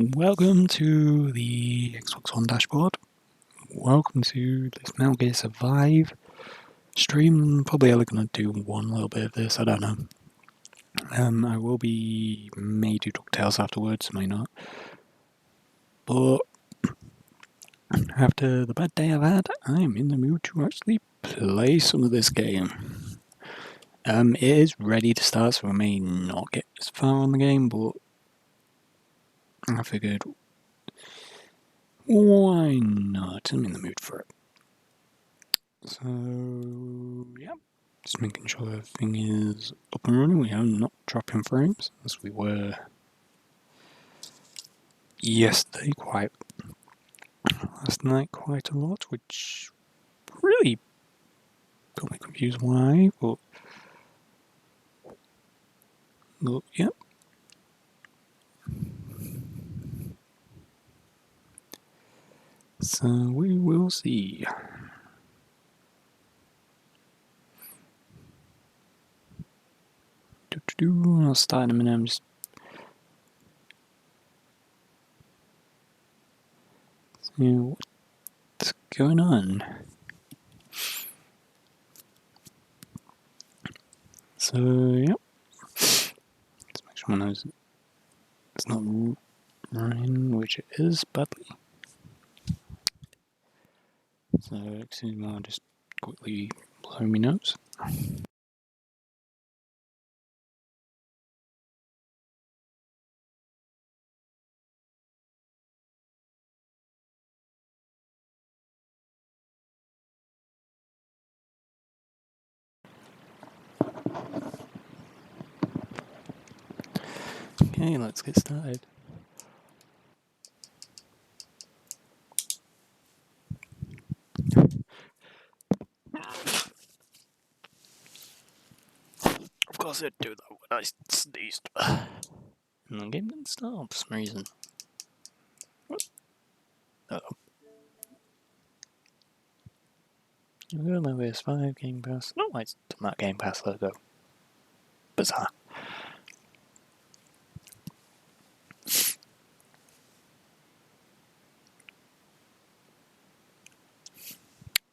Welcome to the Xbox One dashboard. Welcome to this Metal Gear Survive stream. Probably only going to do one little bit of this, I don't know. I may do DuckTales afterwards, may not. But after the bad day I've had, I'm in the mood to actually play some of this game. It is ready to start, so I may not get as far on the game, but I figured, why not? I'm in the mood for it. So, yeah, just making sure everything is up and running. We are not dropping frames as we were yesterday, last night quite a lot, which really got me confused why, but yeah. So we will see. I'll start in a minute. I'm just seeing what's going on. So, yep. Let's make sure one knows it's not running, which it is badly. So, excuse me, I'll just quickly blow my nose. Okay, let's get started. Of course I'd do that when I sneezed. And the game didn't start for some reason. What? Uh-oh. You're going to PS5 Game Pass. No, it's done that Game Pass logo. Bizarre.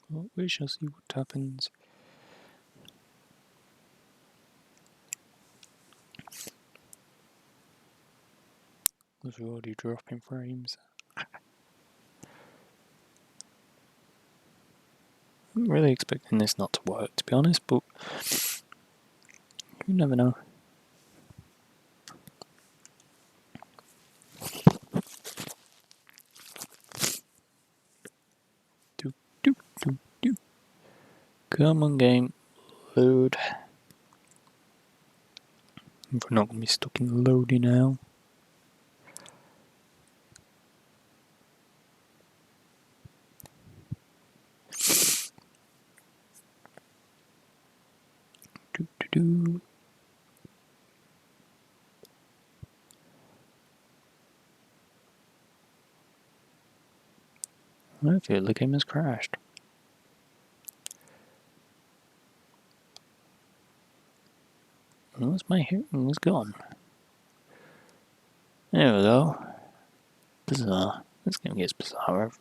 Well, we shall see what happens. Because we're already dropping frames. I'm really expecting this not to work, to be honest, but you never know. Come on, game. Load. We're not going to be stuck in loading now. I feel the game has crashed. Unless my hearing is gone. There we go. Bizarre. This game gets bizarre.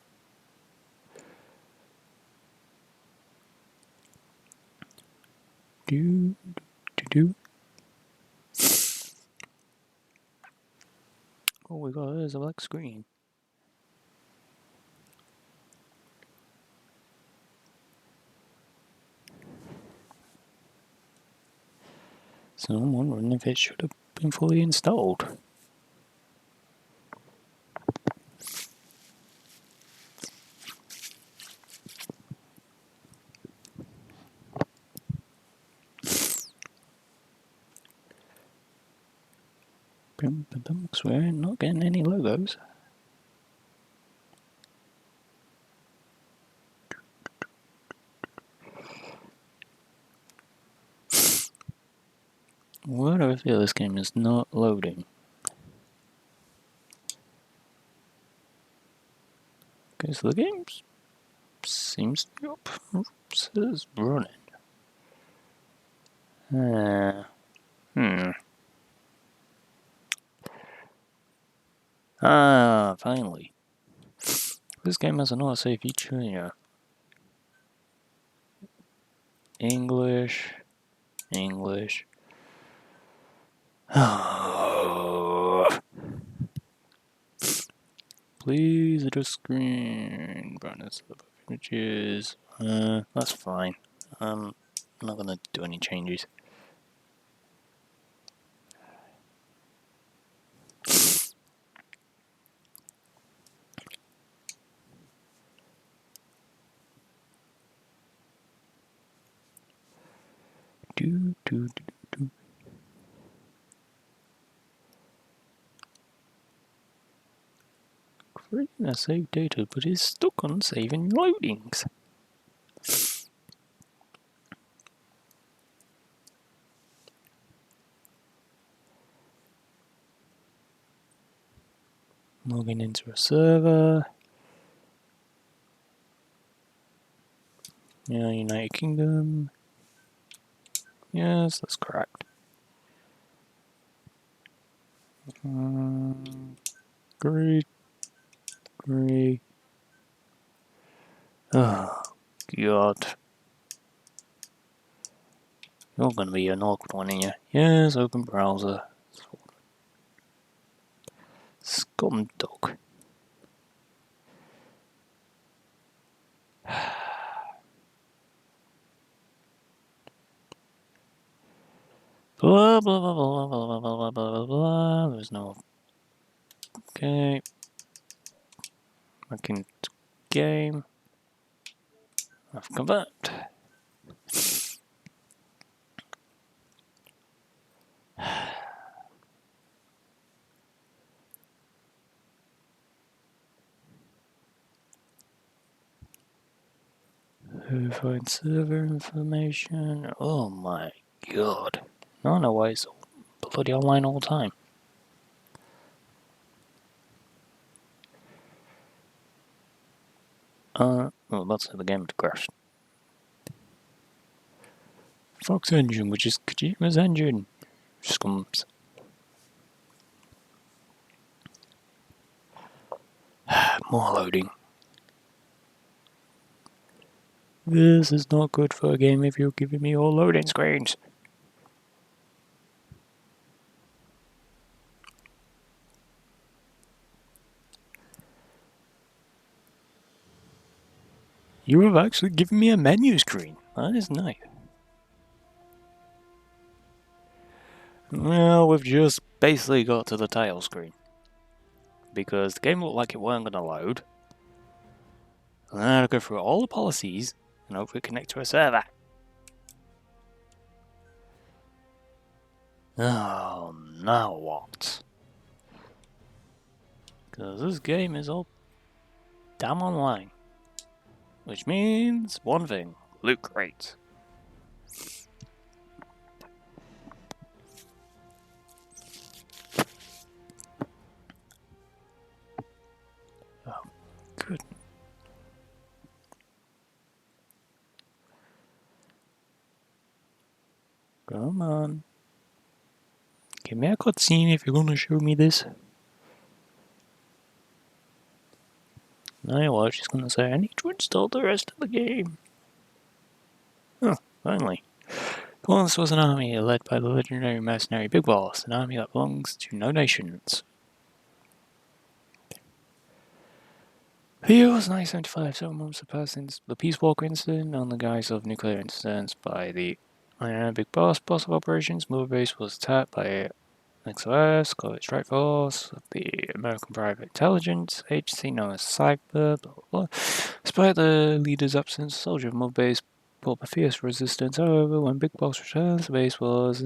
All we got is a black screen. So I'm wondering if it should have been fully installed. Because we're not getting any logos. Why do I feel this game is not loading? Okay, so the game seems to be up. Oops, it is running. Ah, finally. This game has an autosave feature, yeah. English. Please adjust screen. Brightness of images. That's fine. I'm not gonna do any changes. Creating a save data, but is stuck on saving loadings. Logging into a server. Yeah, United Kingdom. Yes, that's correct. Great. Oh, God. You're gonna be an awkward one, ain't you? Yes, open browser. Scum dog. Blah blah blah blah blah blah blah blah blah. There's no. Okay. Back into game. I've convert. Find server information. Oh my God. I don't know why it's bloody online all the time. Well, that's how the game had crashed. Fox engine, which is Kojima's engine. Scums. More loading. This is not good for a game if you're giving me all loading screens. You have actually given me a menu screen. That is nice. Well, we've just basically got to the title screen. Because the game looked like it weren't going to load. And then I had to go through all the policies and hopefully connect to a server. Oh, now what? Because this game is all damn online. Which means one thing, loot crates. Oh, good. Come on. Give me a cutscene if you're gonna show me this. No, you what, she's gonna say, I need to install the rest of the game. Oh, finally. Once was an army led by the legendary mercenary Big Boss, an army that belongs to no nations. The year was 1975, 7 months had passed since the Peace Walker incident on the guise of nuclear incidents by the Big Boss of operations. Mother Base was attacked by XOS, Covert Strike Force, the American Private Intelligence Agency known as Cyber, blah blah blah. Despite the leader's absence, soldier of Mother Base put up a fierce resistance. However, when Big Boss returned, the base was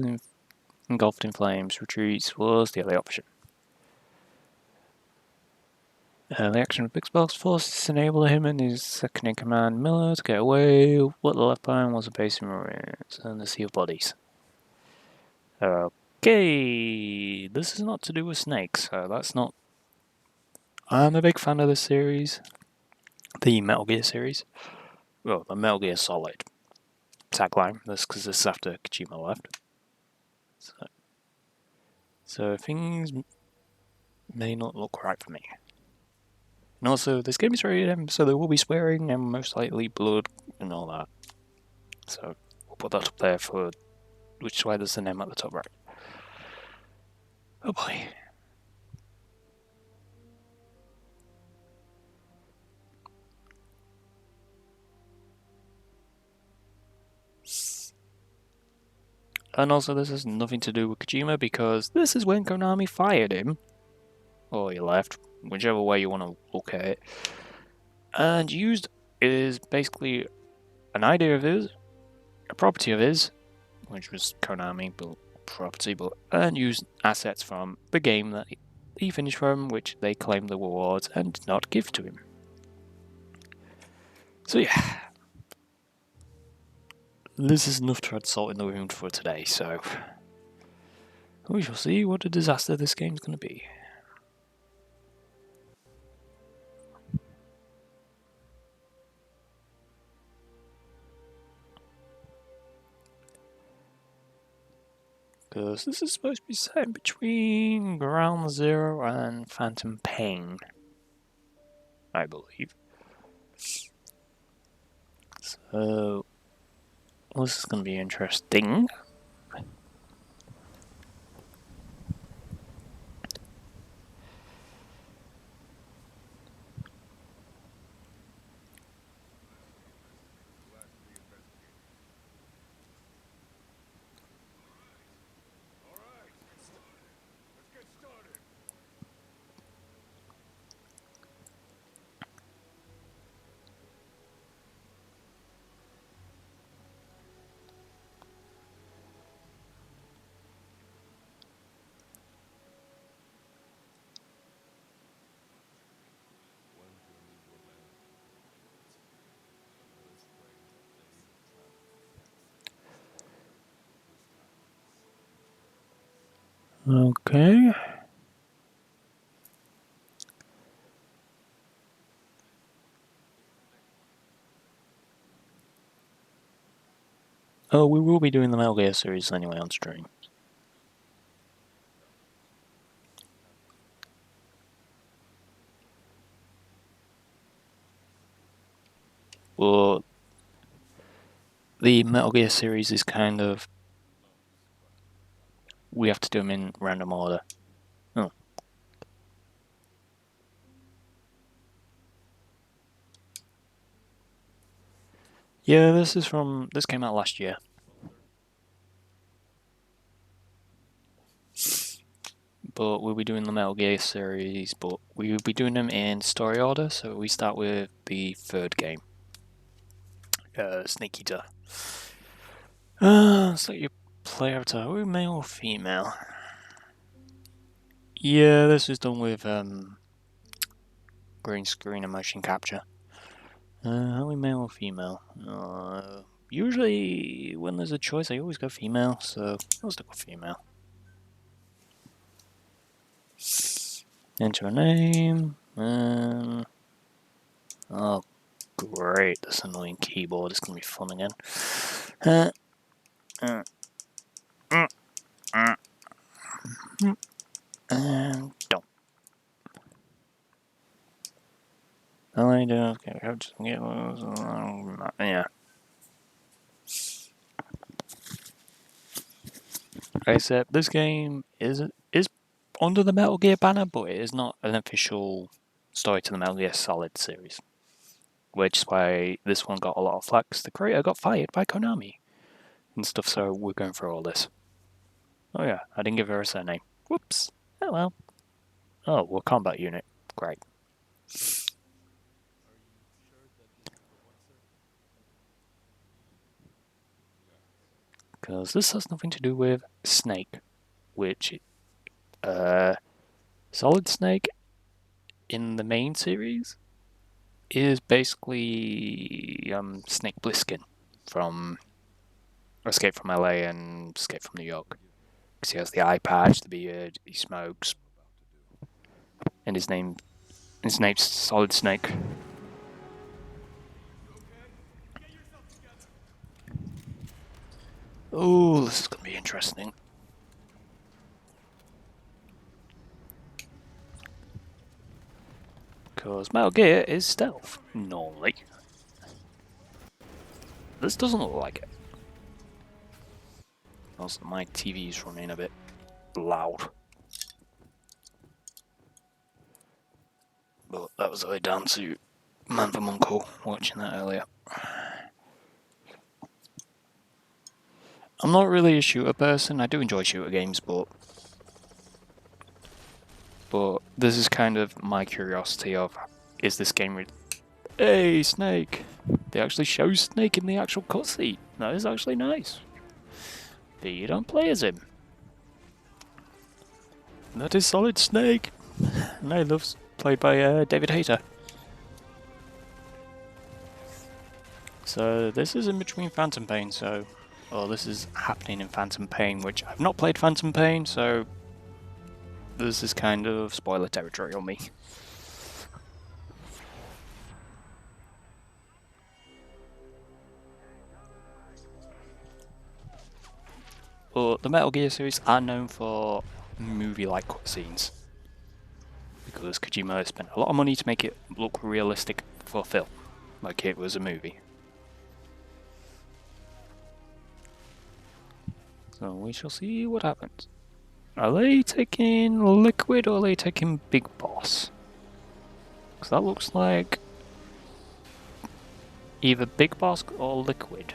engulfed in flames. Retreat was the only option. The action of Big Boss forces enabled him and his second-in-command, Miller, to get away. What they left behind was a base in ruins and a sea of bodies. Okay, this is not to do with snakes, so that's not... I'm a big fan of this series, the Metal Gear series. Well, the Metal Gear Solid tagline, because this is after Kojima left. So things may not look right for me. And also, this game is rated M, so there will be swearing and most likely blood and all that. So, we'll put that up there for which is why there's an M at the top right. Oh boy. And also, this has nothing to do with Kojima because this is when Konami fired him. Or he left, whichever way you want to look at it. And used is basically an idea of his, a property of his, which was Konami built property, and used assets from the game that he finished from, which they claimed the rewards and did not give to him. So yeah, this is enough to add salt in the wound for today. So we shall see what a disaster this game's going to be. Because this is supposed to be set in between Ground Zero and Phantom Pain, I believe. So, this is going to be interesting. Okay. Oh, we will be doing the Metal Gear series anyway on stream. Well, the Metal Gear series is kind of... we have to do them in random order. Oh. Yeah, this came out last year. But we'll be doing the Metal Gear series, but we will be doing them in story order, so we start with the third game. Snake Eater. So your player avatar, are we male or female? Yeah, this is done with green screen and motion capture. Are we male or female? Usually, when there's a choice, I always go female, so I'll stick with female. Enter a name. Oh, great! This annoying keyboard is gonna be fun again. And don't. I do. Okay, I'll just get yeah. Except this game is under the Metal Gear banner, but it is not an official story to the Metal Gear Solid series. Which is why this one got a lot of flack, because the creator got fired by Konami and stuff, so we're going through all this. Oh yeah, I didn't give her a surname. Whoops. Oh well. Oh, we're combat unit. Great. Because this has nothing to do with Snake, which Solid Snake in the main series is basically Snake Plissken from Escape from LA and Escape from New York. Because he has the eye patch, the beard, he smokes, and his name's Solid Snake. Oh, this is going to be interesting. Because Metal Gear is stealth, normally. This doesn't look like it. Also, my TV's running a bit loud. But that was really down to Man from Uncle watching that earlier. I'm not really a shooter person. I do enjoy shooter games, but this is kind of my curiosity of, is this game hey, Snake! They actually show Snake in the actual cutscene. That is actually nice. But you don't play as him. That is Solid Snake! And I love played by David Hayter. So this is in between Phantom Pain, this is happening in Phantom Pain, which I've not played Phantom Pain, so this is kind of spoiler territory on me. But the Metal Gear series are known for movie-like cutscenes, because Kojima spent a lot of money to make it look realistic for film, like it was a movie. So we shall see what happens. Are they taking Liquid or are they taking Big Boss? Because that looks like either Big Boss or Liquid.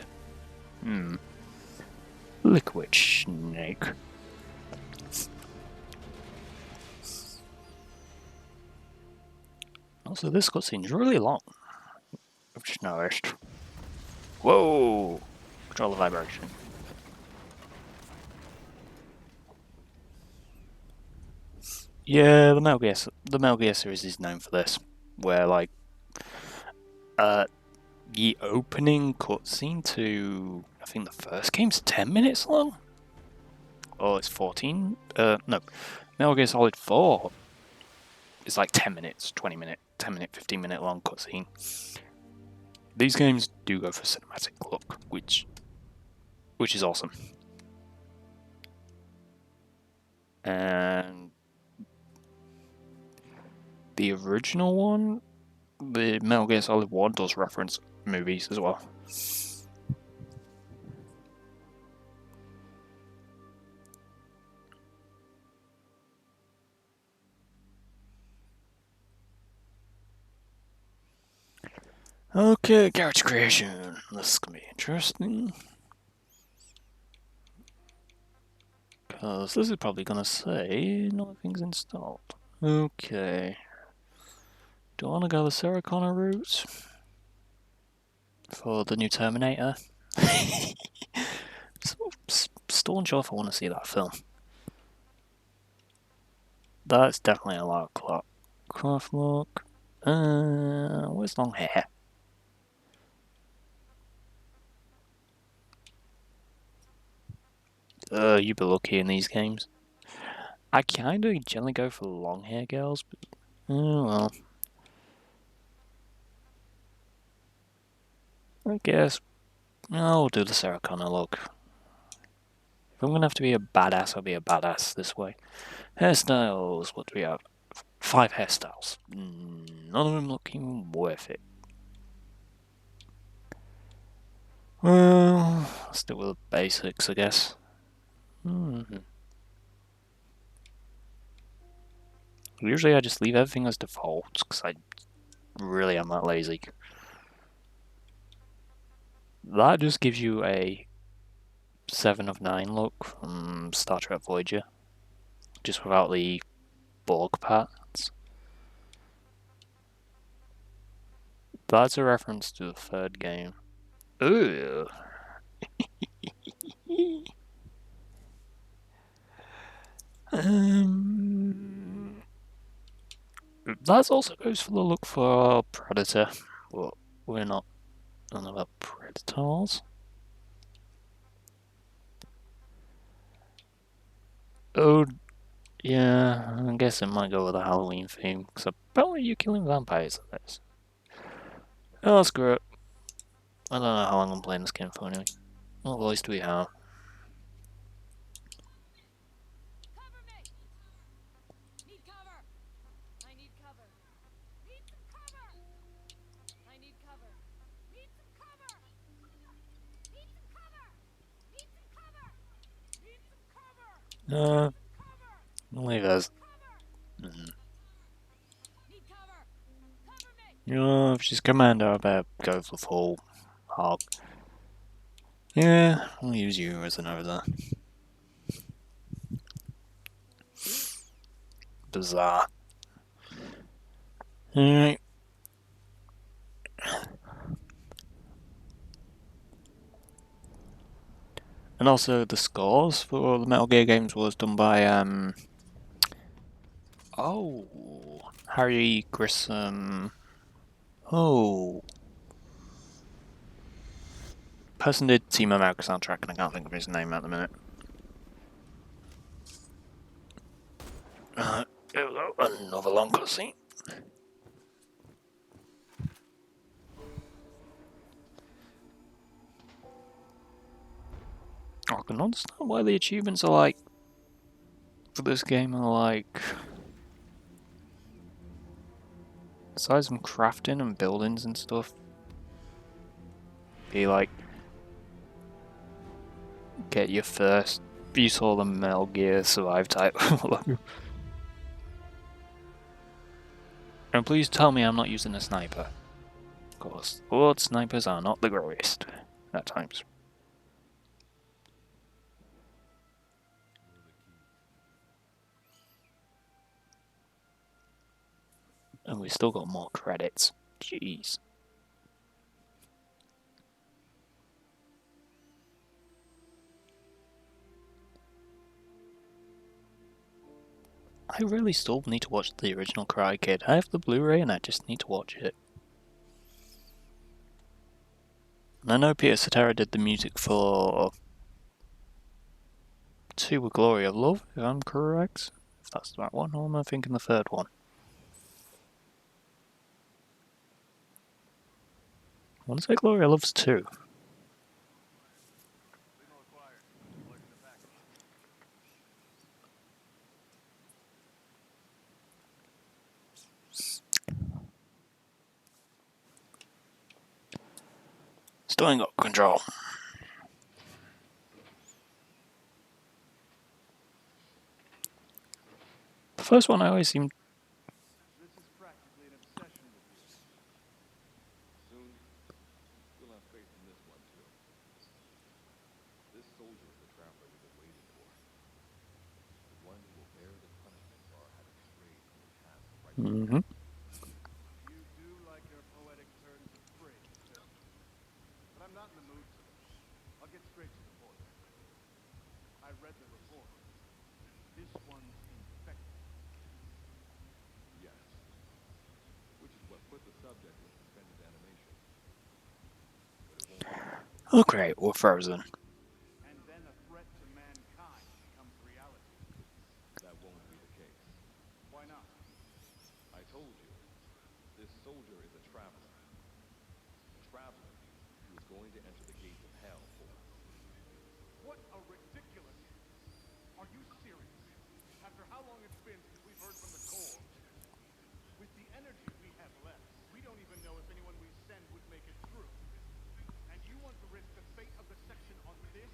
Liquid Snake. Also, this cutscene is really long. I've just noticed. Whoa! Control the vibration. Yeah, the Metal Gear series is known for this, where like, the opening cutscene to, I think the first game's 10 minutes long? Or it's 14? No. Metal Gear Solid 4 is like 10 minutes, 20 minute, 10 minute, 15 minute long cutscene. These games do go for cinematic look, which is awesome. And the original one, the Metal Gear Solid 1, does reference movies as well. Okay, character creation. This is gonna be interesting. Because this is probably gonna say nothing's installed. Okay. Do I want to go the Sarah Connor route for the new Terminator? Still unsure if I want to see that film. That's definitely a lot of cloth look. Where's long hair? You'd be lucky in these games. I kinda generally go for long hair girls, but oh well. I guess I'll do the Sarah Connor look. If I'm gonna have to be a badass, I'll be a badass this way. Hairstyles, what do we have? 5 hairstyles. None of them looking worth it. Well, let's stick with the basics, I guess. Usually I just leave everything as default, because I really am that lazy. That just gives you a 7 of 9 look from Star Trek Voyager, just without the Borg parts. That's a reference to the 3rd game. Ugh. That also goes for the look for Predator, but we're not on about Predators. Oh, yeah, I guess it might go with a Halloween theme, because apparently you're killing vampires in this. Oh, screw it. I don't know how long I'm playing this game for anyway. What voice do we have? Leave us. If she's commander, I better go for full hog. Yeah, I'll use you as an over. Bizarre. Alright. And also the scores for the Metal Gear games was done by Harry Grissom. Oh, person did Team America soundtrack, and I can't think of his name at the minute. Here we go, another long cutscene. I can understand why the achievements are like for this game are like, besides some crafting and buildings and stuff, be like get your first. You saw the Metal Gear Survive type. And please tell me I'm not using a sniper. Of course, both snipers are not the greatest at times. And we still got more credits. Jeez. I really still need to watch the original Karate Kid. I have the Blu-ray and I just need to watch it. And I know Peter Cetera did the music for Two with Glory of Love, if I'm correct. If that's the right one, or am I thinking the third one? I want to say Glory of Love's 2. Still ain't got control. The first one I always seemed. This is practically an obsession with you. Soon, you'll have faith in this one too. This soldier is the traveler we've been waiting for. The one who will bear the punishment for our having strayed from the path of righteousness. You do like your poetic turns of phrase, Phil. But I'm not in the mood for this. I'll get straight to the point. I read the report. This one's infected. Yes. Which is what put the subject in suspended animation. But it won't. Oh great, we're frozen. And then a threat to mankind becomes reality. That won't be the case. Why not? I told you, this soldier is a traveler. A traveler who is going to enter the gates of hell for us. What a ridiculous... Are you serious? After how long it's been since we've heard from the Corps? With the energy we have left, we don't even know if anyone we send would make it through. And you want to risk the fate of the section on this?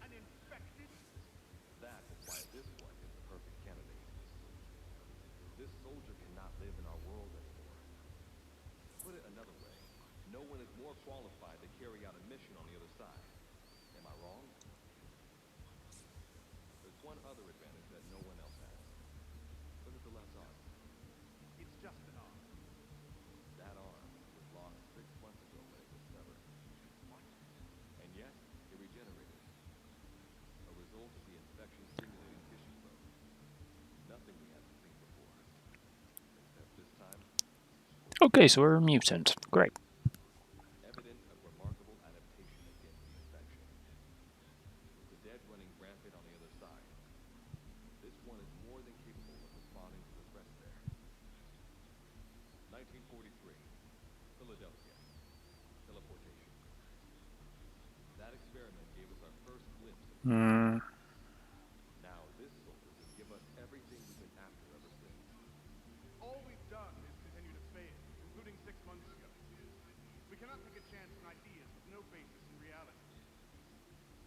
An infected? That is why this one is the perfect candidate. This soldier cannot live in our world anymore. To put it another way, no one is more qualified to carry out a mission on the other side. Am I wrong? There's one other advantage that no one else has. Look at the left arm. It's just an arm. That arm was lost 6 months ago when it was severed. What? And yes, it regenerated. A result of the infection stimulating tissue growth. Nothing we haven't seen before. Except this time. Okay, so we're a mutant. Great. Evidence of remarkable adaptation against the infection. With the dead running rampant on the other side, this one is more than capable of responding to the threats there. 1943, Philadelphia. Teleportation. That experiment gave us our first glimpse of Now this soldier will give us everything we've been after ever since. All we've done is continue to fail, including 6 months ago. We cannot take a chance on ideas with no basis in reality.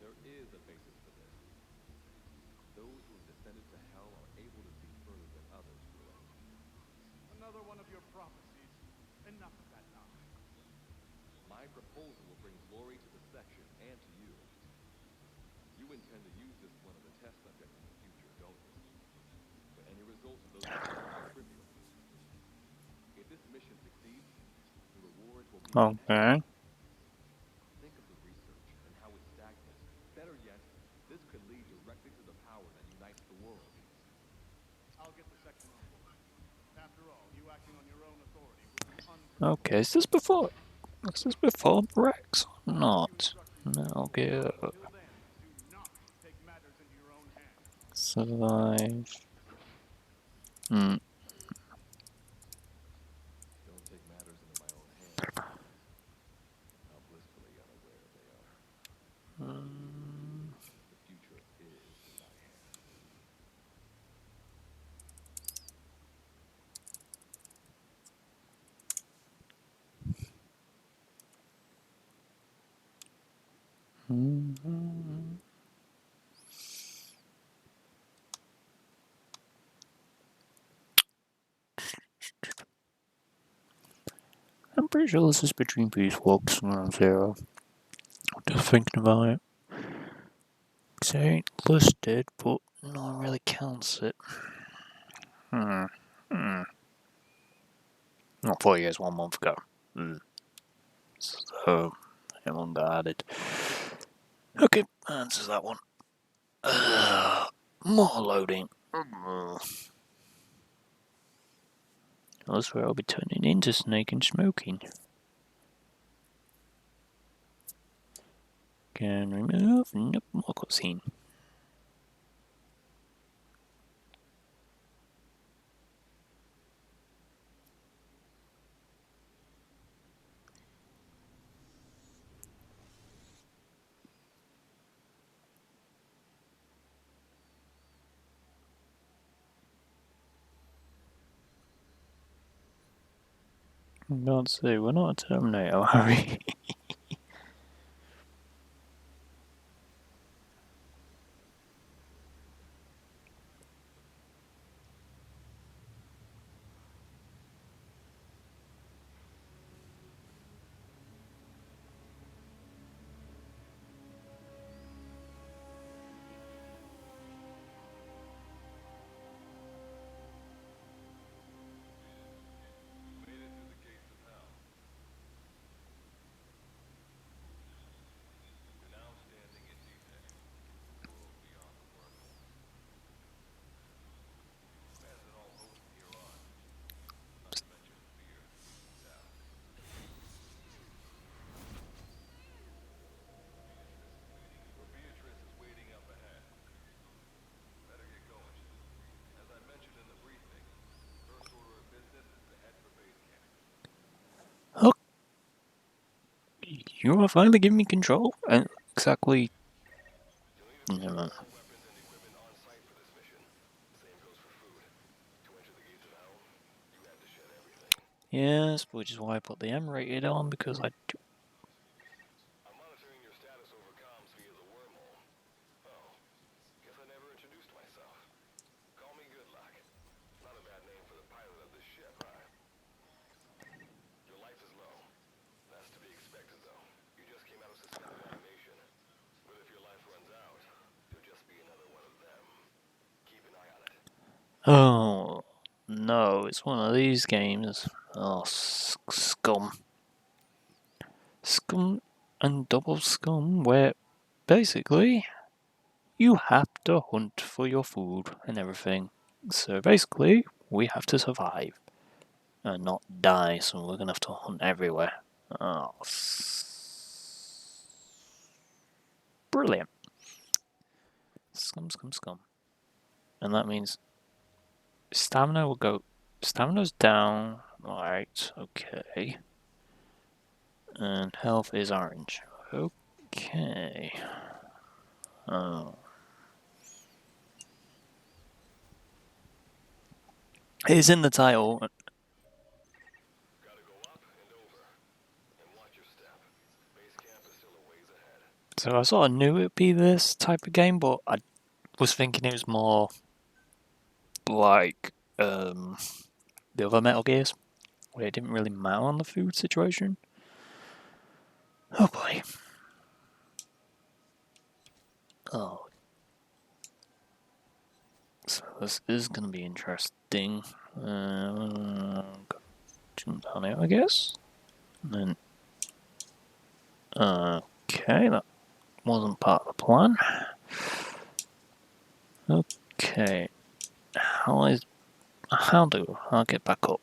There is a basis for this. Those who have descended to hell are able to see further than others will. Another one of your prophecies. Enough of that now. My proposal will bring glory to the section and to you. You intend to use this one as a test subject in the future, don't you? But any results of those tests are trivial. If this mission succeeds, the rewards will be immense. Okay. Think of the research and how it stagnates. Better yet, this could lead directly to the power that unites the world. I'll get the section on board. After all, you acting on your own authority would be unprofessional. Okay, is this before Rex or not? Metal Gear Until then, do not take matters into your own hands. Survive. Don't take matters into my own hands. How blissfully unaware they are. The future is in my hands. I'm pretty sure this is between Peace Walks and Ground Zero. Just thinking about it. It ain't listed, but no one really counts it. Not 4 years, 1 month ago. So, it won't get added. Okay, answers that one. More loading. That's where I'll be turning into Snake and smoking. Can remove. Nope, more cutscene. Don't say we're not a Terminator, are we? Made it through the gates of hell. You're now standing in defect. The world beyond the wormhole. Abandon all hope from here on. Not to mention fear and doubt. Beatrice is waiting up ahead. Better get going. As I mentioned in the briefing, first order of business is to head for base camp. You are finally giving me control? Exactly. You'll need No. all weapons and equipment on site for this mission. Same goes for food. To enter the gates of hell, you had to shed everything. Yes, which is why I put the M rated on, because I do. I'm monitoring your status over comms via the wormhole. Oh, guess I never introduced myself. Call me Good Luck. Not a bad name for the pilot of this ship, huh? Your life is low. That's to be expected, though. You just came out of suspended animation. But if your life runs out, you'll just be another one of them. Keep an eye on it. Oh, no, it's one of these games. Oh, scum. Scum and double scum, where basically you have to hunt for your food and everything. So basically, we have to survive and not die, so we're gonna have to hunt everywhere. Oh, brilliant. Scum, scum, scum. And that means stamina will go. Stamina's down. Alright, okay. And health is orange. Okay. Oh. It's in the title. Gotta go up and over. And watch your step. Base camp is still a ways ahead. So I sort of knew it'd be this type of game, but I was thinking it was more like the other Metal Gears, where it didn't really matter on the food situation. Oh boy. Oh. So this is going to be interesting. Jump down out, I guess. And then, okay, that wasn't part of the plan. Okay, how do I get back up?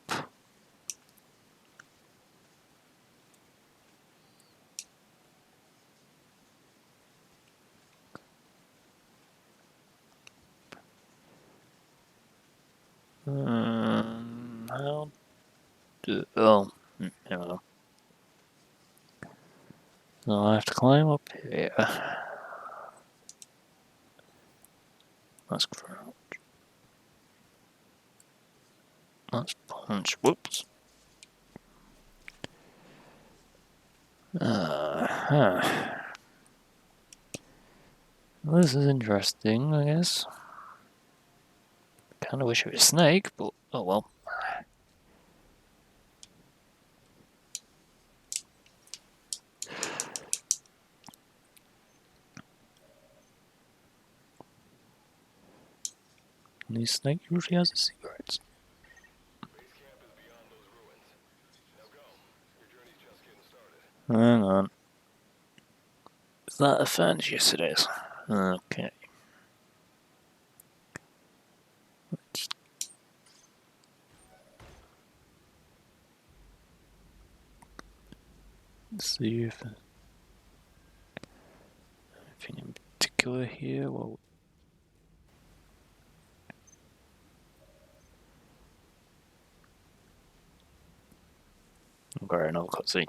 How do? Oh, here we go. So I have to climb up here. That's crouch. That's punch. Whoops. This is interesting, I guess. Kinda wish it was Snake, but oh well. And this Snake usually has his secrets. Hang on. Is that a fence? Yes, it is. Okay. Let's see if anything in particular here. Well, I've got another cutscene.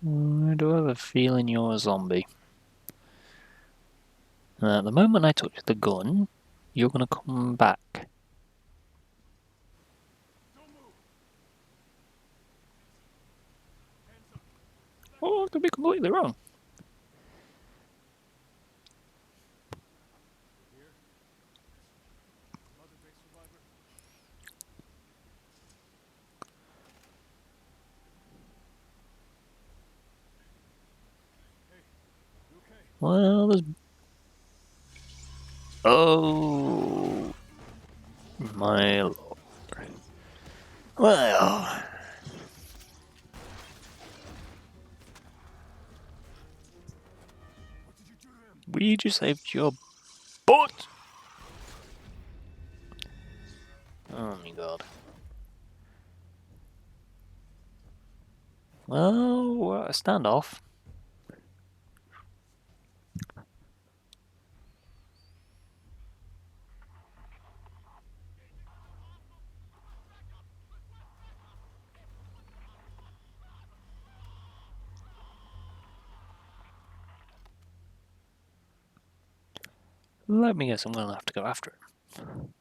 I do have a feeling you're a zombie. The moment I touch the gun, you're gonna come back. Oh, I could be completely wrong. Mother base survivor? Hey, you okay? Well, there's... Oh... my lord. Well... What did you do to him? We just saved your butt! Oh my god. Well, we're at a standoff. Let me guess, I'm gonna have to go after him.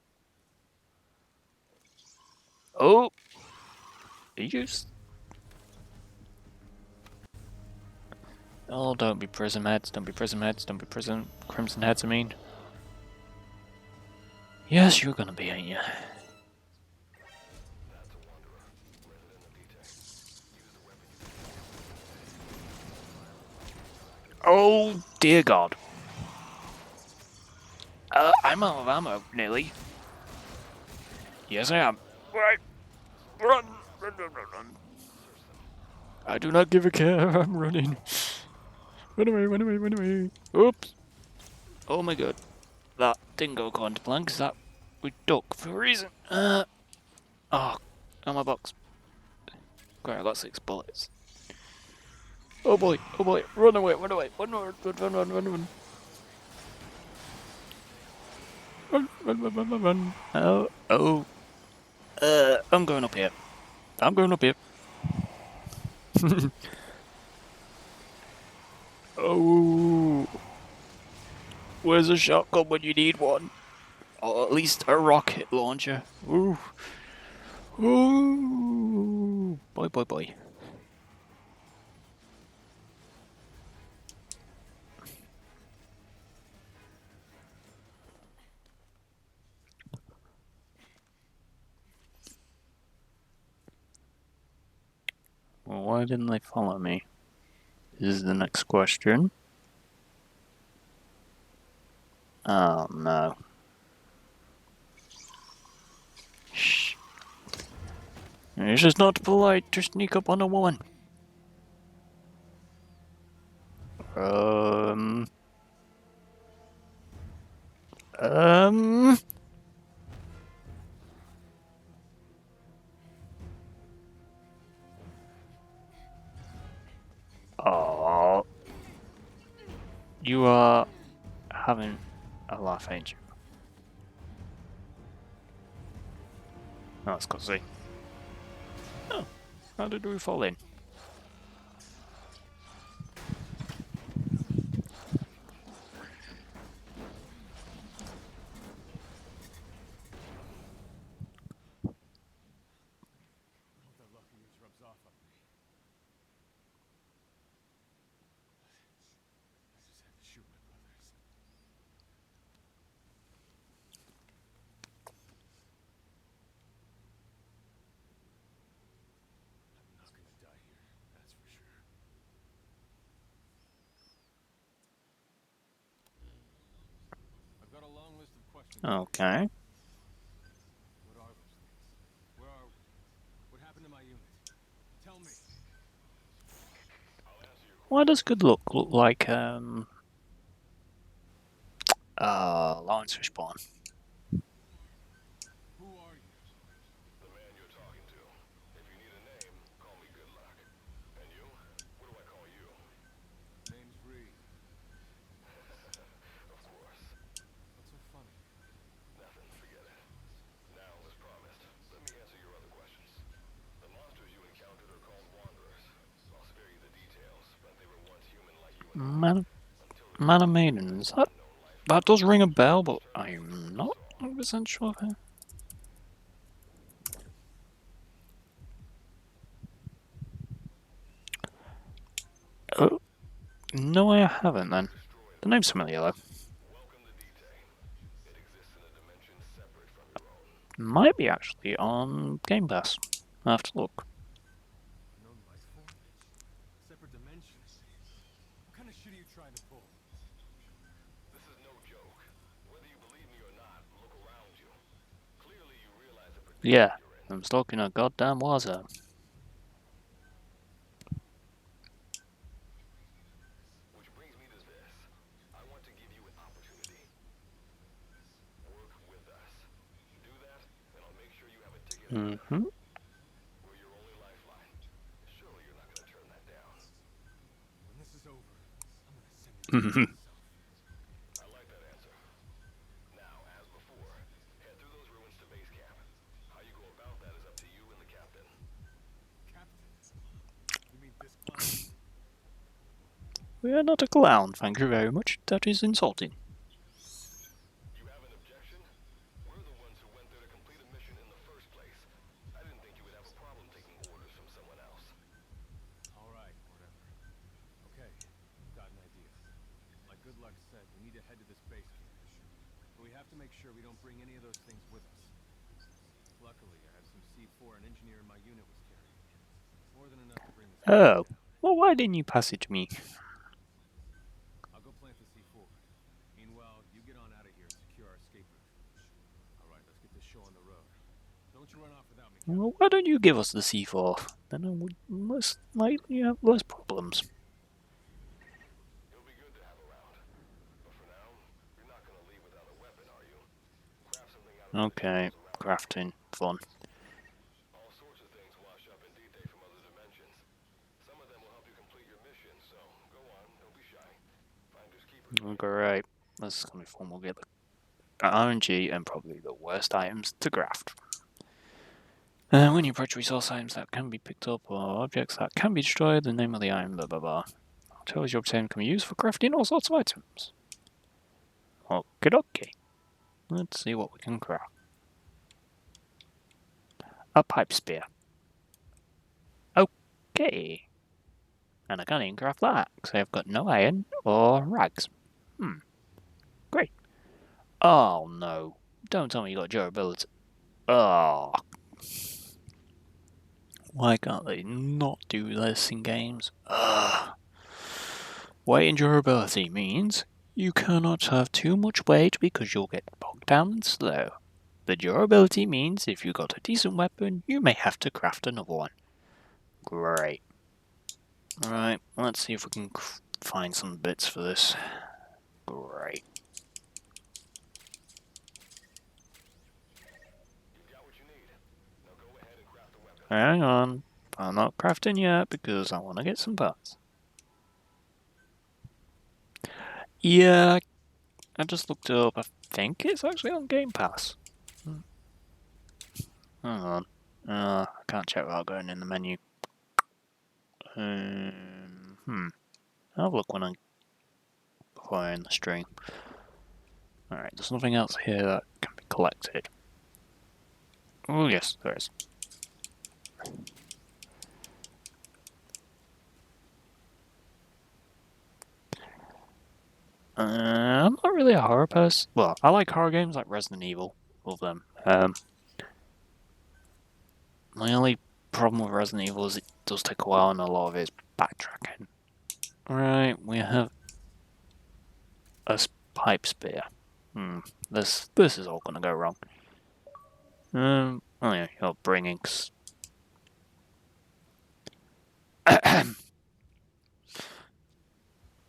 Oh! Did you just... Oh, don't be prism heads, don't be prism heads, don't be prism... crimson heads, I mean. Yes, you're gonna be, ain't you? Oh, dear God. I'm out of ammo, nearly. Yes, I am. Right. Run! Run, run, run, run. I do not give a care, I'm running. Run away, run away, run away. Oops. Oh my god. That didn't go according to plan, because that we duck for a reason. Oh, on my box. Great, I got 6 bullets. Oh boy, run away, run away, run, run, run, run, run, run, run. Run, run, run, run, run, run. Oh. I'm going up here. I'm going up here. Oh. Where's a shotgun when you need one? Or at least a rocket launcher. Ooh. Ooh. Boy, boy, boy. Well, why didn't they follow me? This is the next question. Oh no. Shh. It's just not polite to sneak up on a woman. Um. Oh. You are having a laugh, ain't you? Oh, let's go see. Oh, how did we fall in? The lucky use rubs off on me. I just had to shoot my brothers. I'm not gonna die here, that's for sure. I've got a long list of questions. Okay. What are those things? Where are we? What happened to my unit? Tell me. Why does good luck look like Lawrence Fishburne? Who are you? The man you're talking to. If you need a name, call me Good Luck. And you? What do I call you? Name's Reed. Of course. What's so funny? Nothing, forget it. Now, as promised, let me answer your other questions. The monsters you encountered are called Wanderers. I'll spare you the details, but they were once human like you and I. Man of Maidens. That does ring a bell, but I'm not 100% sure. Oh, no, I haven't then. The name's familiar though. Welcome to D-Day. It exists in a dimension separate from your own. Might be actually on Game Pass. I have to look. Unknown life form? Separate dimensions? What kind of shit are you trying to pull? This is no joke. Whether you believe me or not, look around you. Clearly you realize the predicament Yeah, you're in. I'm stuck in a goddamn war zone. Which brings me to this. I want to give you an opportunity. Work with us. Do that, and I'll make sure you have a ticket out of Mm-hmm. We're your only lifeline. Surely you're not going to turn that down. When this is over, I'm gonna send you to Mm-hmm. myself. I like that answer. Now, as before, head through those ruins to base camp. How you go about that is up to you and the captain. Captain? You mean this clown? We are not a clown, thank you very much. That is insulting. You have an objection? We're the ones who went there to complete a mission in the first place. I didn't think you would have a problem taking orders from someone else. Alright, whatever. Okay, got an idea. Like Good Luck said, we need to head to this base camp. But we have to make sure we don't bring any of those things with us. Luckily, I have some C4 an engineer in my unit was carrying. More than enough to bring this Oh, down. well, why didn't you pass it to me? I'll go plant the C4. Meanwhile, you get on out of here and secure our escape route. Alright, let's get this show on the road. Don't you run off without me, Captain. Well, why don't you give us the C4? Then I would most likely have less problems. It'll be good to have around. But for now, you're not going to leave without a weapon, are you? Craft something out of the Okay, materials around. crafting, fun. All sorts of things wash up in D-Day from other dimensions. Some of them will help you complete your mission, so go on, don't be shy. Finders keepers. Great. This is gonna be fun. We'll get the RNG and probably the worst items to craft. When you approach resource items that can be picked up or objects that can be destroyed, the name of the item, blah blah blah. Materials you obtain can be used for crafting all sorts of items. Okay, okay. Let's see what we can craft. A pipe spear. Okay. And I can't even craft that, because I've got no iron or rags. Great. Oh no. Don't tell me you got durability. Oh. Why can't they not do this in games? Ugh. Weight and durability means you cannot have too much weight because you'll get bogged down and slow. The durability means if you got a decent weapon, you may have to craft another one. Great. Right, let's see if we can find some bits for this. Great. Hang on, I'm not crafting yet because I want to get some parts. Yeah, I just looked it up. I think it's actually on Game Pass. Hang on. I can't check without going in the menu. I'll have a look when I'm playing the stream. Alright, there's nothing else here that can be collected. Oh yes, there is. I'm not really a horror person. Well, I like horror games like Resident Evil. Love them. My only problem with Resident Evil is it does take a while and a lot of it is backtracking. Right, we have a pipe spear. This is all gonna go wrong. Oh yeah, you're bringing.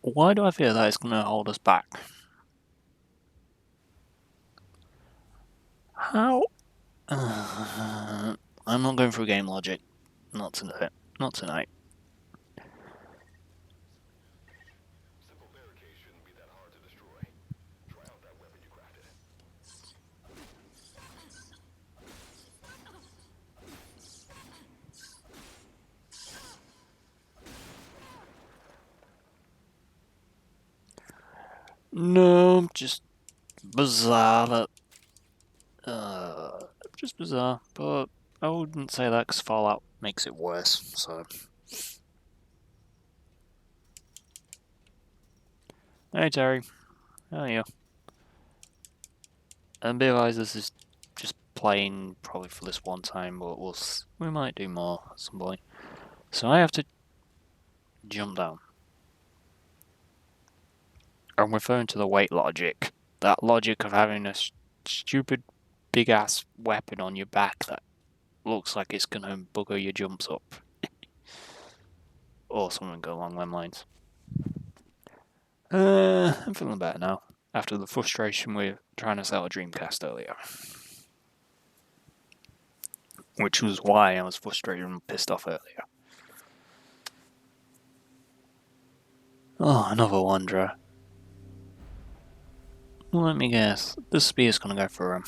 Why do I feel that it's gonna hold us back? How? I'm not going through game logic. Not tonight. Not tonight. Simple barricade shouldn't be that hard to destroy. Try out that weapon you crafted. No, just bizarre that. Just bizarre, but I wouldn't say that because Fallout makes it worse, so. Hey Terry, how are you? And realise this is just playing probably for this one time, but we might do more at some point. So I have to jump down. I'm referring to the weight logic. That logic of having a stupid big ass weapon on your back that looks like it's gonna bugger your jumps up. Or something along them lines. I'm feeling better now, after the frustration with trying to sell a Dreamcast earlier. Which was why I was frustrated and pissed off earlier. Oh, another wanderer. Let me guess, this spear's gonna go for him.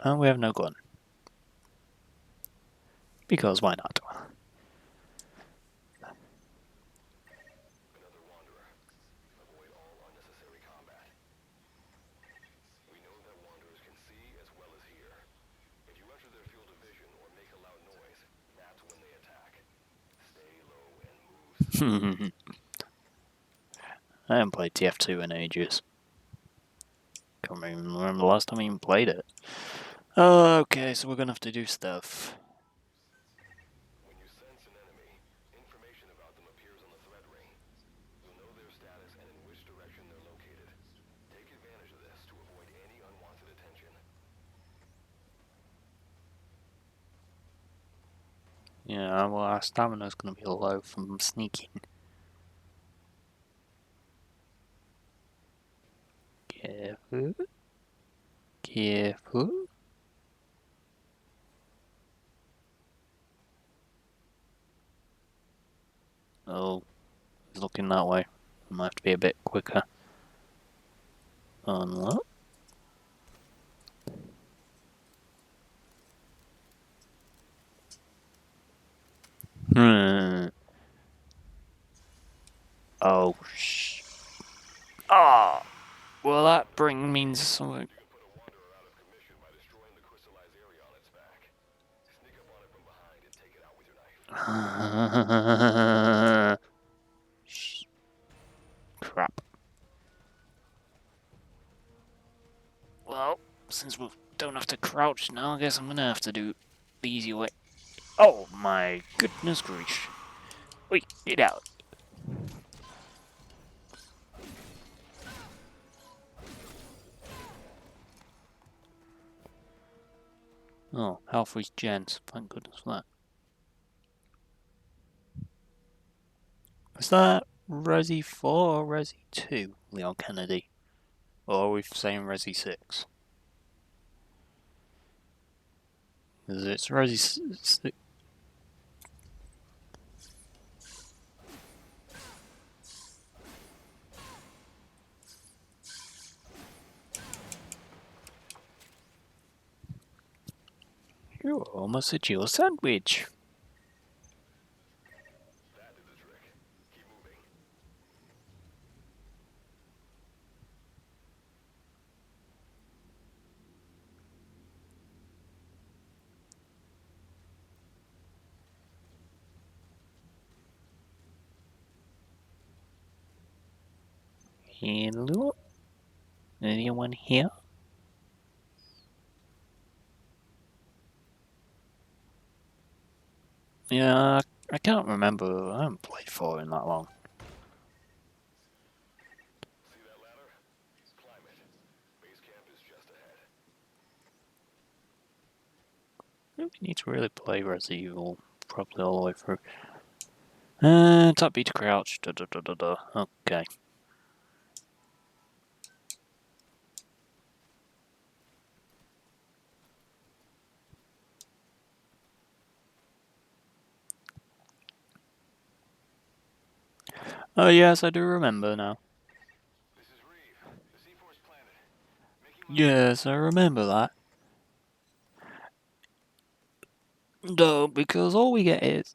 And we have no gun. Because why not? Another wanderer. Avoid all unnecessary combat. We know that wanderers can see as well as hear. If you enter their field of vision or make a loud noise, that's when they attack. Stay low and move. I haven't played TF2 in ages. Can't even remember the last time I even played it. Okay, so we're gonna have to do stuff. When you sense an enemy, information about them appears on the threat ring. You'll know their status and in which direction they're located. Take advantage of this to avoid any unwanted attention. Yeah, well, our stamina's gonna be low from sneaking. Careful. Careful. Oh, he's looking that way. I might have to be a bit quicker. Unlock. Well, that means something. Put a wanderer out of commission by destroying the crystallized area on its back. Sneak up on it from behind and take it out with your knife. Crap. Well, since we don't have to crouch now, I guess I'm gonna have to do the easy way. Oh my goodness gracious. Wait, get out. Oh, health regens. Thank goodness for that. Is that Resi 4 or Resi 2, Leon Kennedy? Or are we saying Resi 6? Because it's Resi 6. You're almost a Jill sandwich. That did the trick. Keep moving. Hello? Anyone here? Yeah, I can't remember. I haven't played 4 in that long. See that ladder? Climb it. Base camp is just ahead. We need to really play Resident Evil probably all the way through. Tap B to crouch. Okay. Oh yes, I do remember now. This is Reeve, the C-Force planet. Yes, I remember that. No, because all we get is...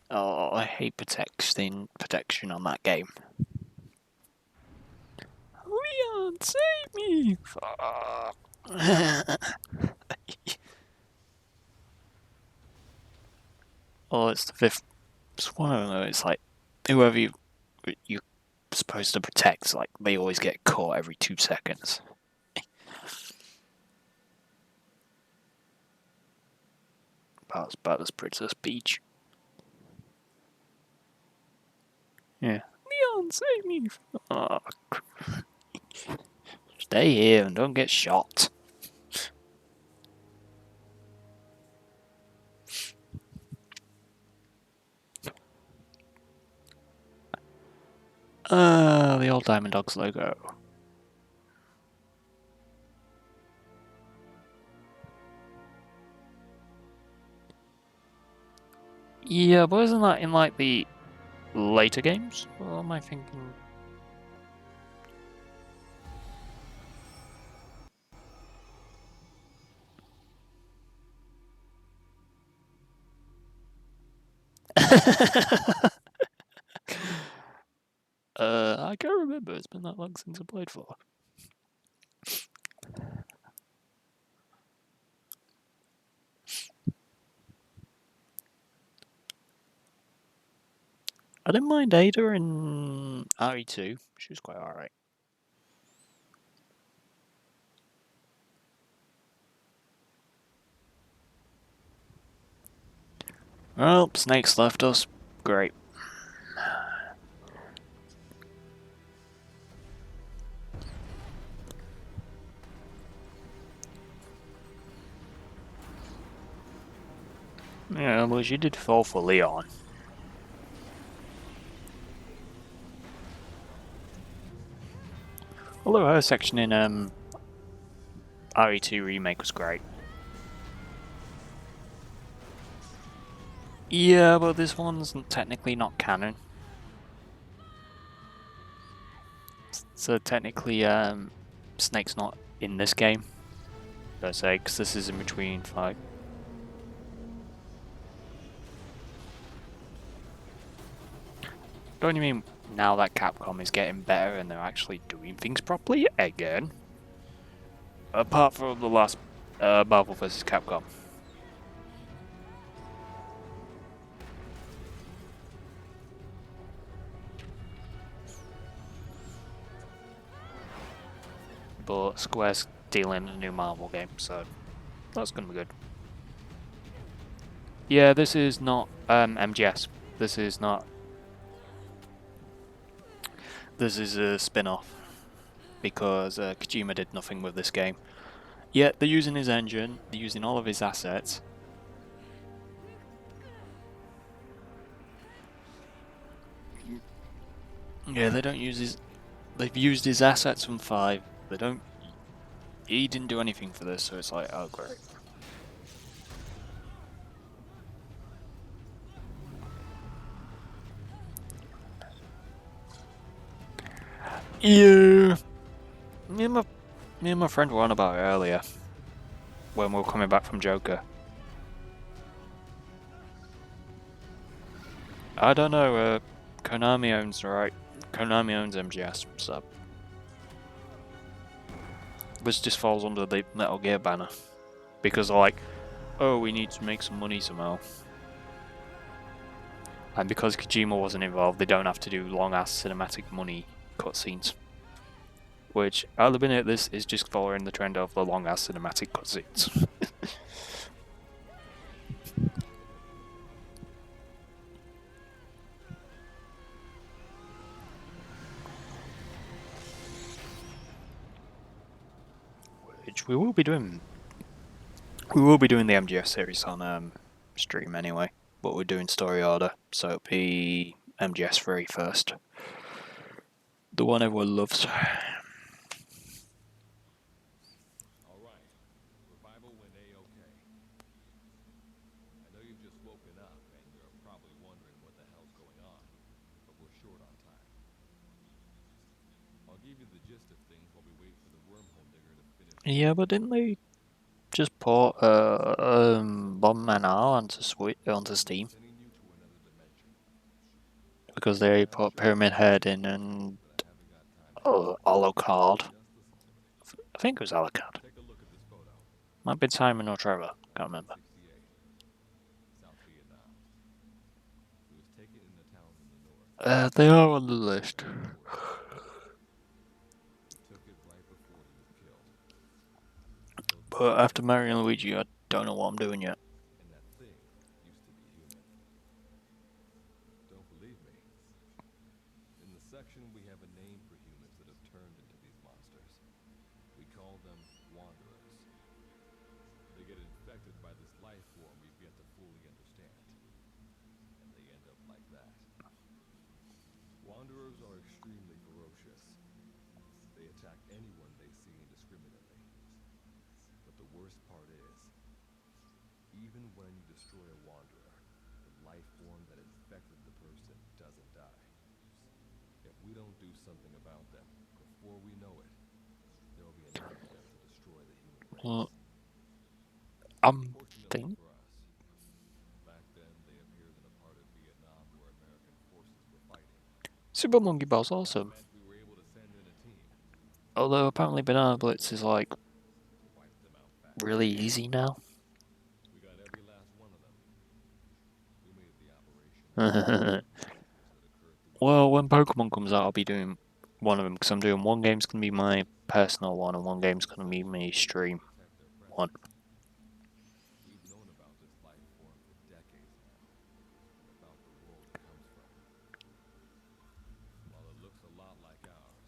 Oh, I hate protection on that game. Leon, save me! Fuck. Oh, it's the 5th. It's one of them. It's like whoever you're supposed to protect, like they always get caught every 2 seconds. About as Princess Peach. Yeah. Leon, save me! Oh, stay here and don't get shot. The old Diamond Dogs logo. Yeah, but isn't that in like the later games? What am I thinking? I can't remember. It's been that long since I played 4. I didn't mind Ada in RE2. She was quite alright. Well, Snake's left us. Great. Yeah, well, she did fall for Leon. Although her section in RE2 Remake was great. Yeah, but this one's technically not canon. So technically, Snake's not in this game, per se, because this is in between 5. Don't you mean now that Capcom is getting better and they're actually doing things properly again. Apart from the last Marvel vs. Capcom. But Square's dealing a new Marvel game, so that's gonna be good. Yeah, this is not MGS. This is not. This is a spin-off because Kojima did nothing with this game. Yeah, they're using his engine, they're using all of his assets. Yeah, they don't use his. They've used his assets from 5. They don't. He didn't do anything for this, so it's like, oh great. Yeah. Me and my friend were on about it earlier when we were coming back from Joker. I don't know. Konami owns Konami owns MGS, so this just falls under the Metal Gear banner because they're like, oh, we need to make some money somehow. And because Kojima wasn't involved, they don't have to do long-ass cinematic money cutscenes. Which, I'll admit, this is just following the trend of the long-ass cinematic cutscenes. Which we will be doing. We will be doing the MGS series on stream anyway, but we're doing story order, so it'll be MGS 3 first. The one everyone loves. Alright. Revival went A-okay. I know you've just woken up and you're probably wondering what the hell's going on, but we're short on time. I'll give you the gist of things while we wait for the wormhole digger to finish. Yeah, but didn't they just port Bomberman R onto Steam? Sending you to another dimension. Because they put Pyramid Head in and Alucard. I think it was Alucard. Take a look at this photo. Might be Simon or Trevor. Can't remember. 68. South Vietnam. It was taken in the towns in the north. They are on the list. Took it right before he was killed. But after marrying Luigi, I don't know what I'm doing yet. And that thing used to be human. Don't believe me? In the section, we have a name for humans that have turned into these monsters. We call them Wanderers. They get infected by this life form we've yet to fully understand. And they end up like that. Wanderers are extremely ferocious. They attack anyone they see indiscriminately. But the worst part is, even when you destroy a Wanderer, the life form that infected the person doesn't die. If we don't do something about them, before we know it, there will be enough of them to destroy the human race. Well, I'm Fortunately thinking. for us, back then they appeared in a part of Vietnam where American forces were fighting. Super Monkey Ball's awesome. Meant we were able to send in a team Although apparently Banana Blitz is like to wipe them out fast. really easy now. We got every last one of them. We made the operation. Well, when Pokemon comes out, I'll be doing one of them because I'm doing one game's gonna be my personal one and one game's gonna be my stream one. We've known about this life form for decades now, and about the world it comes from. While it looks a lot like ours,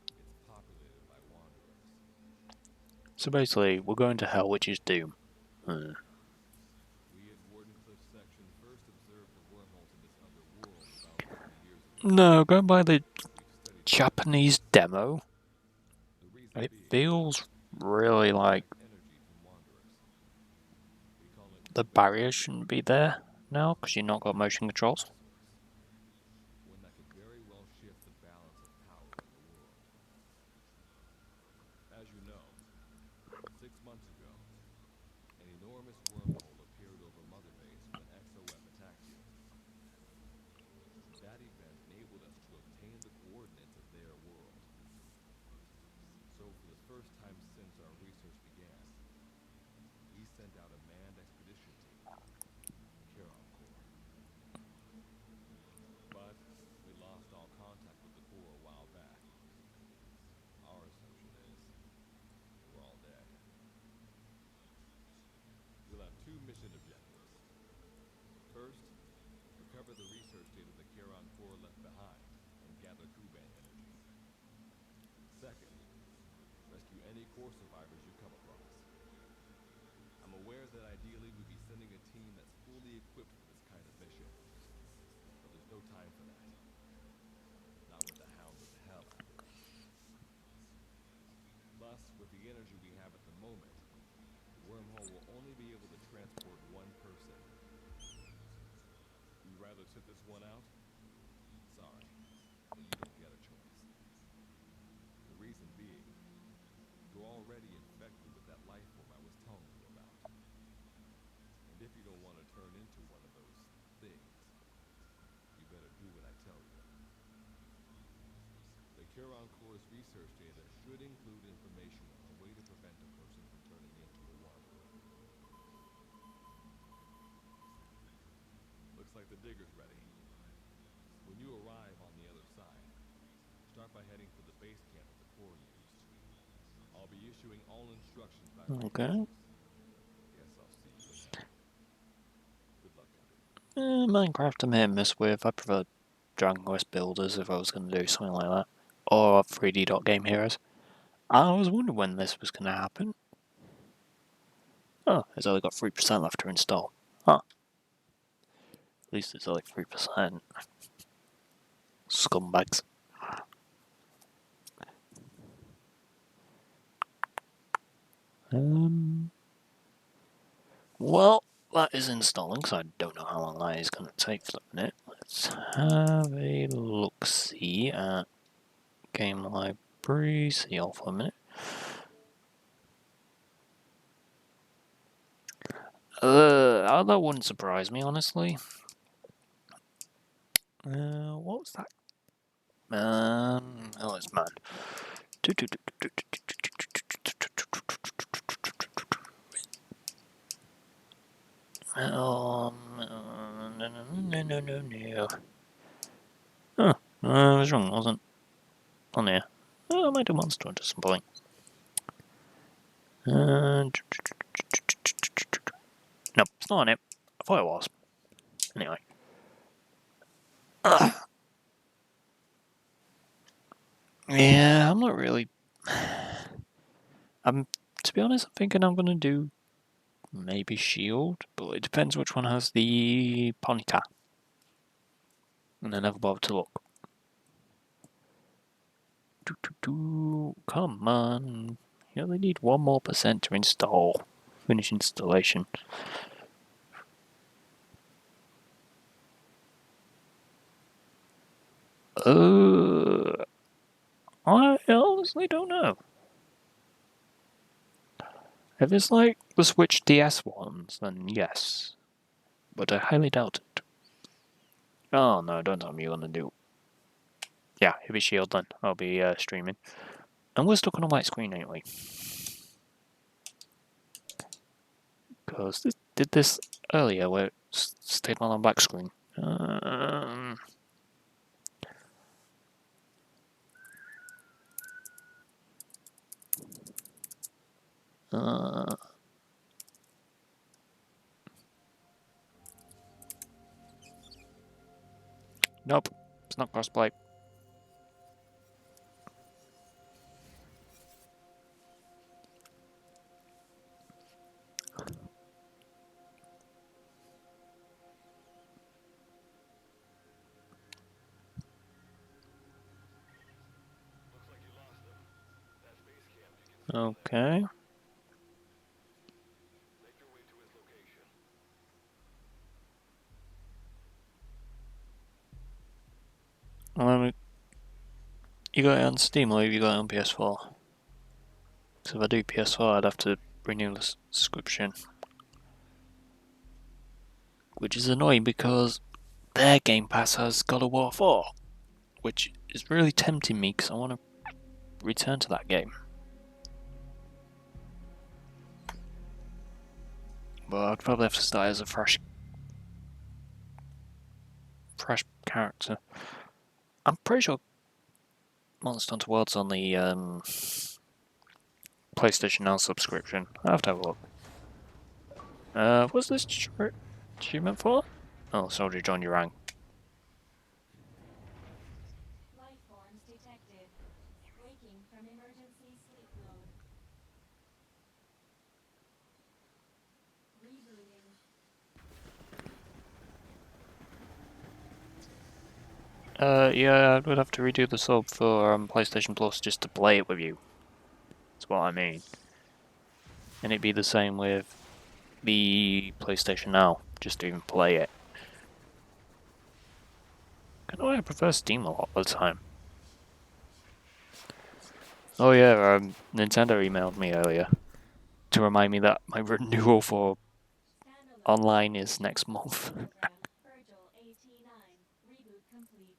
it's populated by wanderers. So basically, we're going to hell, which is Doom. We at Wardenclyffe section first observed the wormhole to this other world about 30 years ago. No, go by the We've studied Japanese demo. the reason It being feels really like energy from wanderers. We call it the barrier shouldn't be there now because you've not got motion controls. one that could very well shift the balance of power in the world. As you know, 6 months ago, an enormous wormhole appeared over Mother Base when XOF attacked you. That event enabled us sent out a manned expedition team, Charon Corps. But we lost all contact with the Corps a while back. Our assumption is we're all dead. You'll have two mission objectives. First, recover the research data the Charon Corps left behind and gather Kuban energy. Second, rescue any Corps survivors you come across. I'm aware that ideally we'd be sending a team that's fully equipped for this kind of mission, but there's no time for that. Not with the Hounds of Hell after us. Plus, with the energy we have at the moment, the wormhole will only be able to transport one person. You'd rather sit this one out? Sorry, but you don't get a choice. The reason being, you're already infected with that life form I was telling you about. And if you don't want to turn into one of those things, you better do what I tell you. The Charon Corps' research data should include information on a way to prevent a person from turning into a worm. Looks like the digger's ready. When you arrive on the other side, start by heading for the base camp that the Corps used. I'll be issuing all instructions back to Okay. you. Guess I'll see you in hell. Good luck out. Minecraft I'm hit and miss with. I prefer Dragon Quest Builders if I was going to do something like that. Or 3D Dot Game Heroes. I was wondering when this was going to happen. Oh, it's only got 3% left to install. Huh. At least it's only 3%. Scumbags. Well, that is installing, so I don't know how long that is going to take for a minute. Let's have a look-see at Game Library. See all for a minute. That wouldn't surprise me, honestly. What was that? Oh, it's man. No. Oh, I was wrong, wasn't on here. Oh, I might do Monster Hunter at some point. Nope, it's not on it. I thought it was. Anyway. Yeah, I'm not really. To be honest, I'm thinking I'm gonna do maybe Shield, but it depends which one has the Ponyta. And I never bothered to look. Come on. You only need 1% more to install. Finish installation. I honestly don't know. If it's like the Switch DS ones, then yes. But I highly doubt it. Oh no, don't tell me you're gonna do. Yeah, it'll be Shield then. I'll be streaming. And we're stuck on a white screen, ain't we? Because did this earlier where it stayed on the black screen. Nope, it's not crossplay. Okay. You got it on Steam or have you got it on PS4? Because if I do PS4, I'd have to renew the subscription. Which is annoying because their Game Pass has God of War 4. Which is really tempting me because I want to return to that game. but I'd probably have to start as a fresh character. I'm pretty sure Monster Hunter World's on the PlayStation Now subscription. I have to have a look. What's this achievement for? Oh, soldier, join your rank. Life forms detected. Waking from emergency sleep mode. Rebooting. Yeah, I would have to redo the sub for PlayStation Plus just to play it with you. That's what I mean. And it'd be the same with the PlayStation Now, just to even play it. I know I prefer Steam a lot of the time. Oh yeah, Nintendo emailed me earlier to remind me that my renewal for online is next month. Virgil AT9. Reboot complete.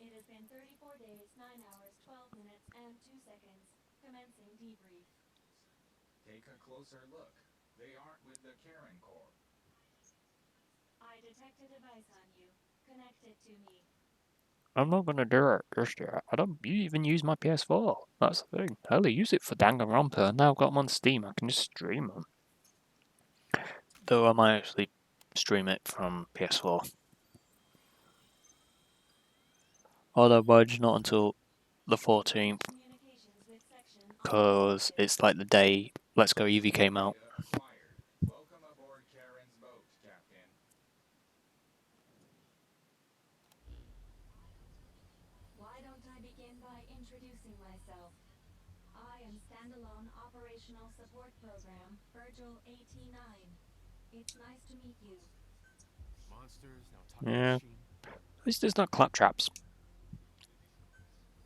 It has been 34 days, 9 hours, 12 minutes, and 2 seconds. Commencing debrief. Take a closer look. They aren't with the Karen Corps. I detect a device on you. Connect it to me. I'm not gonna do it just yet. I don't even use my PS4. That's the thing. I only use it for Danganronpa, and now I've got them on Steam. I can just stream them. Though I might actually stream it from PS4. Although Budge not until the 14th, Communications with section. because it's like the day Let's Go Eevee came out. Welcome aboard Karen's boat, Captain. Why don't I begin by introducing myself? I am Standalone Operational Support Program, Virgil AT9. It's nice to meet you. Monsters, now talking Yeah. machine. At least there's not claptraps.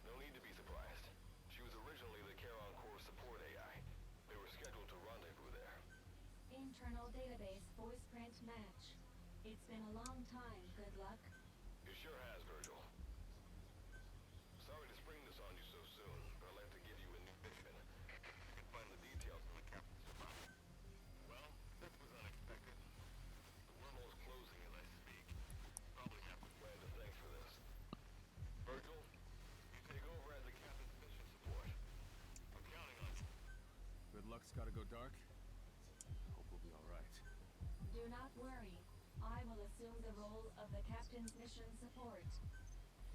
No need to be surprised. She was originally the Charon Core support AI. They were scheduled to rendezvous there. Internal database voice print match. It's been a long time, good luck. It sure has, Virgil. Sorry to spring this on you so soon, but I'd like to give you a new mission. Find the details from the captain's file. Well, this was unexpected. The wormhole's closing as I speak. Probably have to plan to thanks for this. Virgil, you take over as the captain's mission support. I'm counting on you. Good luck's gotta go dark. Hope we'll be alright. Do not worry. I will assume the role of the captain's mission support.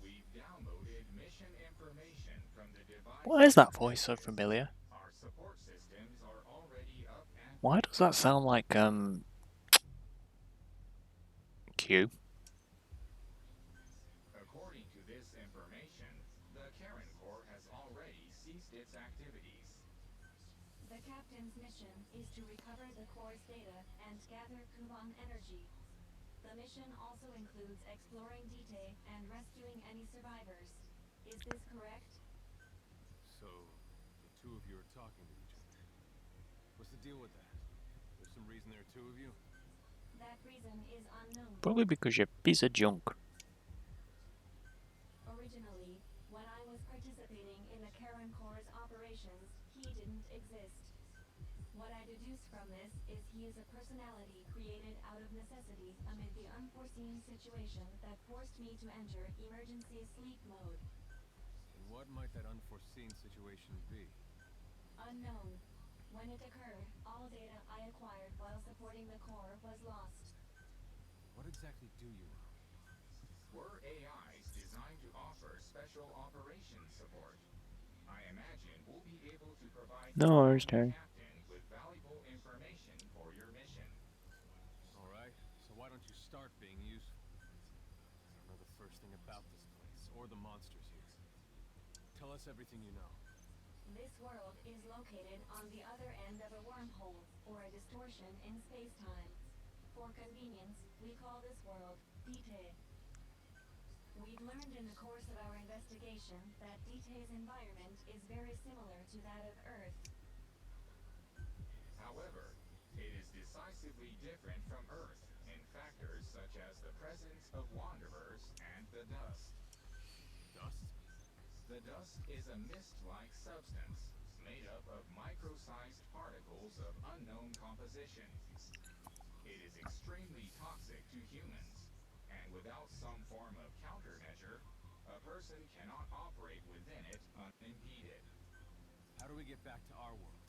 We've downloaded mission information from the device. Why is that voice so familiar? Our support systems are already up and Why does that sound like, Q? according to this information, the Karen Corps has already ceased its activities. The captain's mission is to recover the core's data and gather Kuban energy. The mission also includes exploring Dite and rescuing any survivors. Is this correct? So, the two of you are talking to each other. What's the deal with that? There's some reason there are two of you? That reason is unknown. Probably because you're a piece of junk. Originally, when I was participating in the Karen Corps' operations, he didn't exist. What I deduce from this is he is a personality created out of necessity amid the unforeseen situation that forced me to enter emergency sleep mode. And what might that unforeseen situation be? Unknown. When it occurred, all data I acquired while supporting the Corps was lost. What exactly do you know? We're AIs designed to offer special operations support. I imagine we'll be able to provide No worries, the Terry. captain with valuable information for your mission. Alright, so why don't you start being useful? I don't know the first thing about this place, or the monsters here. Tell us everything you know. This world is located on the other end of a wormhole, or a distortion in space-time. For convenience, we call this world Dite. We've learned in the course of our investigation that Dite's environment is very similar to that of Earth. However, it is decisively different from Earth in factors such as the presence of wanderers and the dust. Dust? The dust is a mist-like substance. made up of micro-sized particles of unknown composition. It is extremely toxic to humans, and without some form of countermeasure, a person cannot operate within it unimpeded. How do we get back to our world?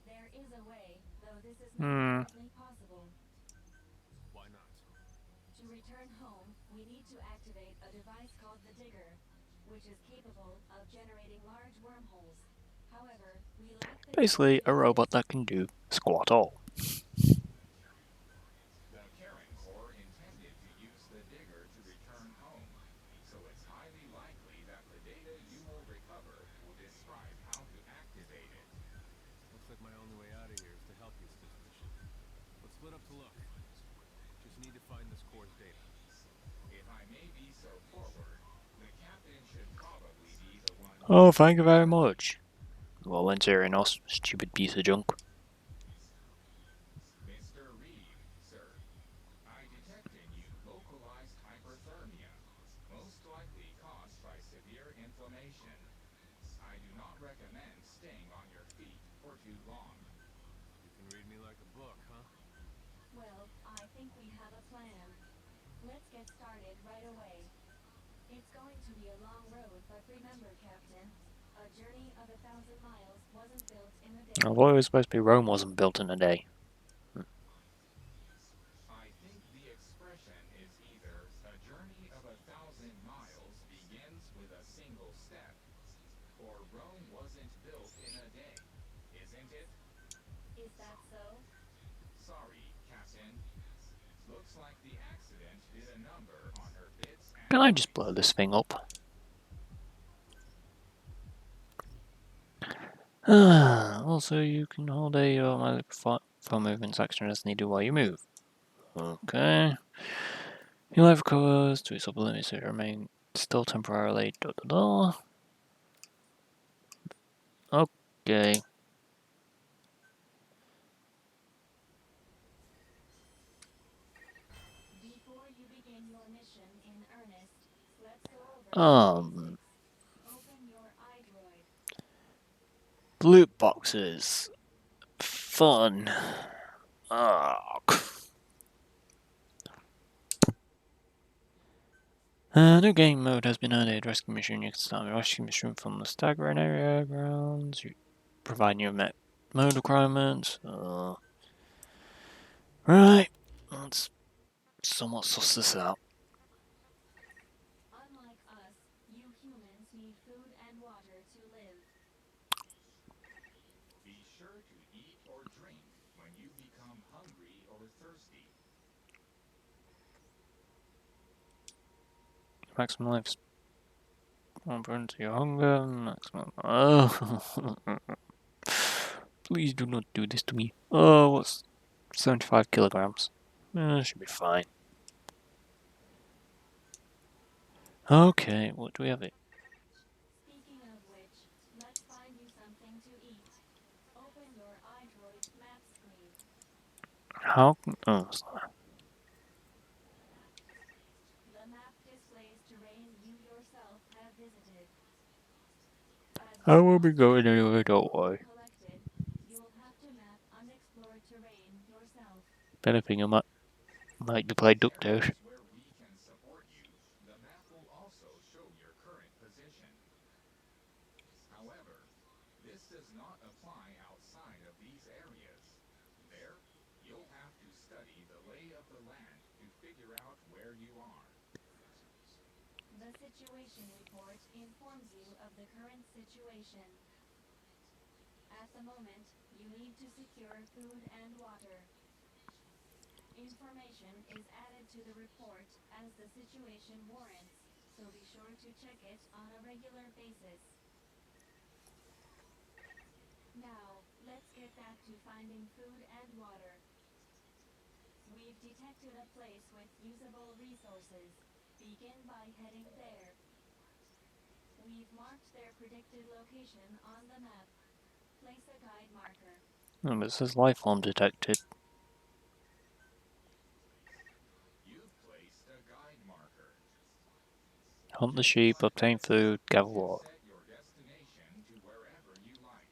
There is a way, though this is not currently possible. Why not? To return home, we need to activate a device called the Digger, which is capable of generating large wormholes. However, we lack the Basically, a robot that can do squat all. The Karen Corps intended to use the Digger to return home, so it's highly likely that the data you will recover will describe how to activate it. Looks like my only way out of here is to help you with this mission. Let's split up to look. Just need to find this core's data. If I may be so forward, the captain should probably be the one. Oh, thank you very much. Volunteering-us, stupid piece of junk. Mr. Reed, sir. I detect in you localized hyperthermia, most likely caused by severe inflammation. I do not recommend staying on your feet for too long. You can read me like a book, huh? Well, I think we have a plan. Let's get started right away. It's going to be a long road, but remember, Captain, a journey of 1,000 miles wasn't built in a day. I thought it was supposed to be Rome wasn't built in a day. I think the expression is either a journey of 1,000 miles begins with a single step, or Rome wasn't built in a day, isn't it? Is that so? Sorry, Captain. Looks like the accident did a number on her bits and Can I just blow this thing up? Also, you can hold a automatic for movements action as needed while you move. Okay. Your life recovers to its upper limit, so you remain still temporarily. Okay. Before you begin your mission in earnest, let's go over the basics. Open your iDroid. Loot boxes. Fun. New game mode has been added. Rescue mission. You can start a rescue mission from the staggering area grounds. You provide new mode requirements. Right. Let's somewhat suss this out. Unlike us, you humans need food and water to live. be sure to eat or drink when you become hungry or thirsty. Maximum life. Burn to your hunger. Maximum. Oh. Please do not do this to me. Oh, what's 75 kilograms? Should be fine. Okay, what do we have here? Speaking of which, let's find you something to eat. Open your iDroid's map screen. How? Oh, sorry. The map displays terrain you yourself have visited. As I will be going anyway, don't worry. collected, you will have to map unexplored terrain yourself. If anything, I might be playing DuckTales. Where we can support you, the map will also show your current position. However, this does not apply outside of these areas. There, you'll have to study the lay of the land to figure out where you are. The situation report informs you of the current situation. At the moment, you need to secure food and water. Information is added to the report as the situation warrants, so be sure to check it on a regular basis. Now, let's get back to finding food and water. We've detected a place with usable resources. Begin by heading there. We've marked their predicted location on the map. Place a guide marker. Oh, but it says life form detected. You've placed a guide marker. Hunt the sheep, obtain food, gather water. Set your destination to wherever you like.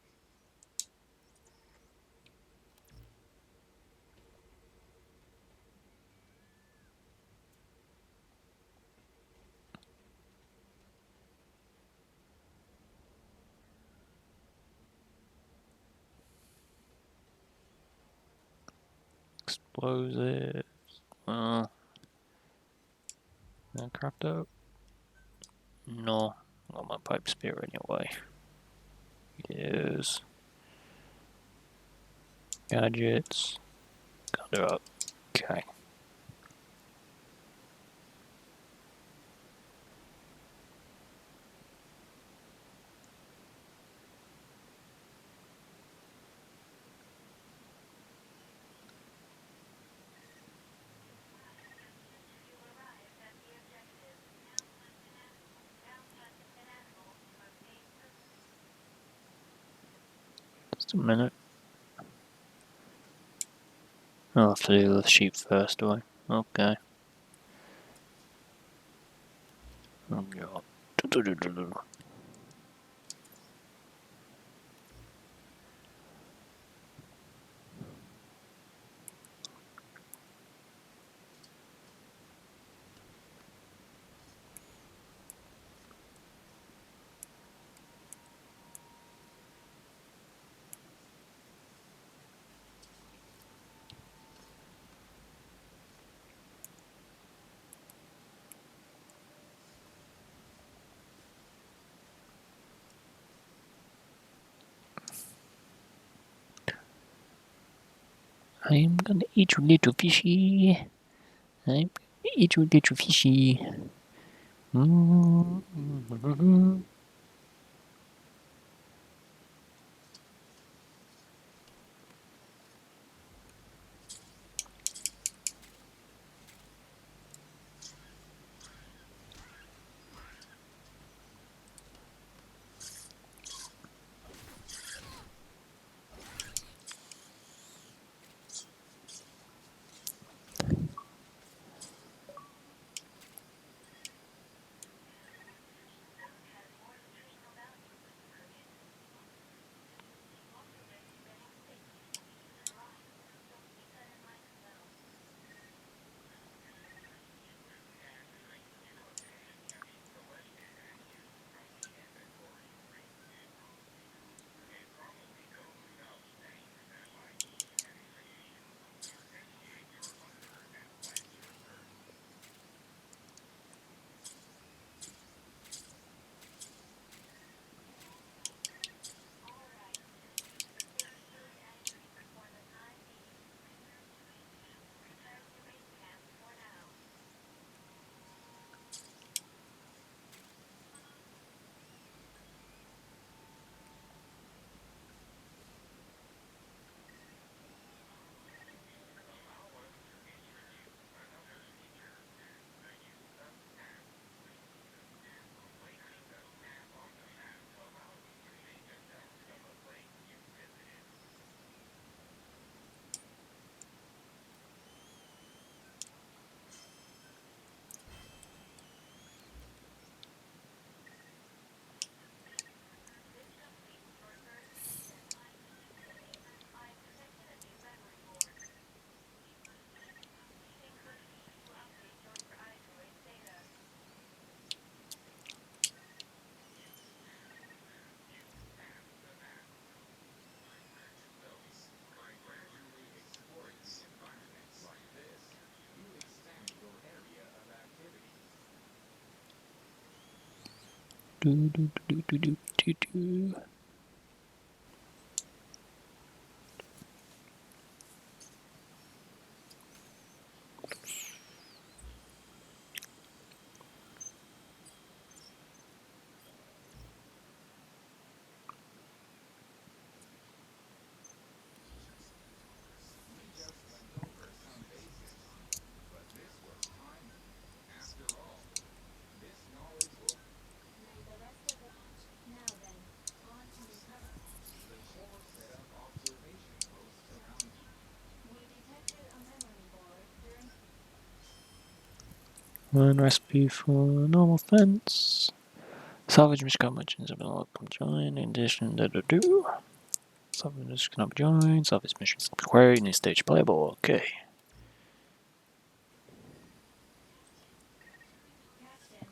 Explosives. Well, aircraft out? No. Got my pipe spear anyway. Use gadgets. Gather up. Okay. Just a minute. I'll have to do the sheep first, do I? Okay. Oh god. I'm gonna eat you little fishy. I'm gonna eat you little fishy. Mm-hmm. By gradually exploring the environment like this, you extend your area of activity. Do, do, do, do, do, do, do. We just went over some basics, but this was timely. After all, this knowledge will... May the rest of the... Now then, on to recover. The core set up observation posts around you. We detected a memory board during... One recipe for normal fence. Salvage mission missions have been welcome to join. In addition, do. Salvage missions cannot be joined. Salvage missions required. New stage playable. Okay. Captain,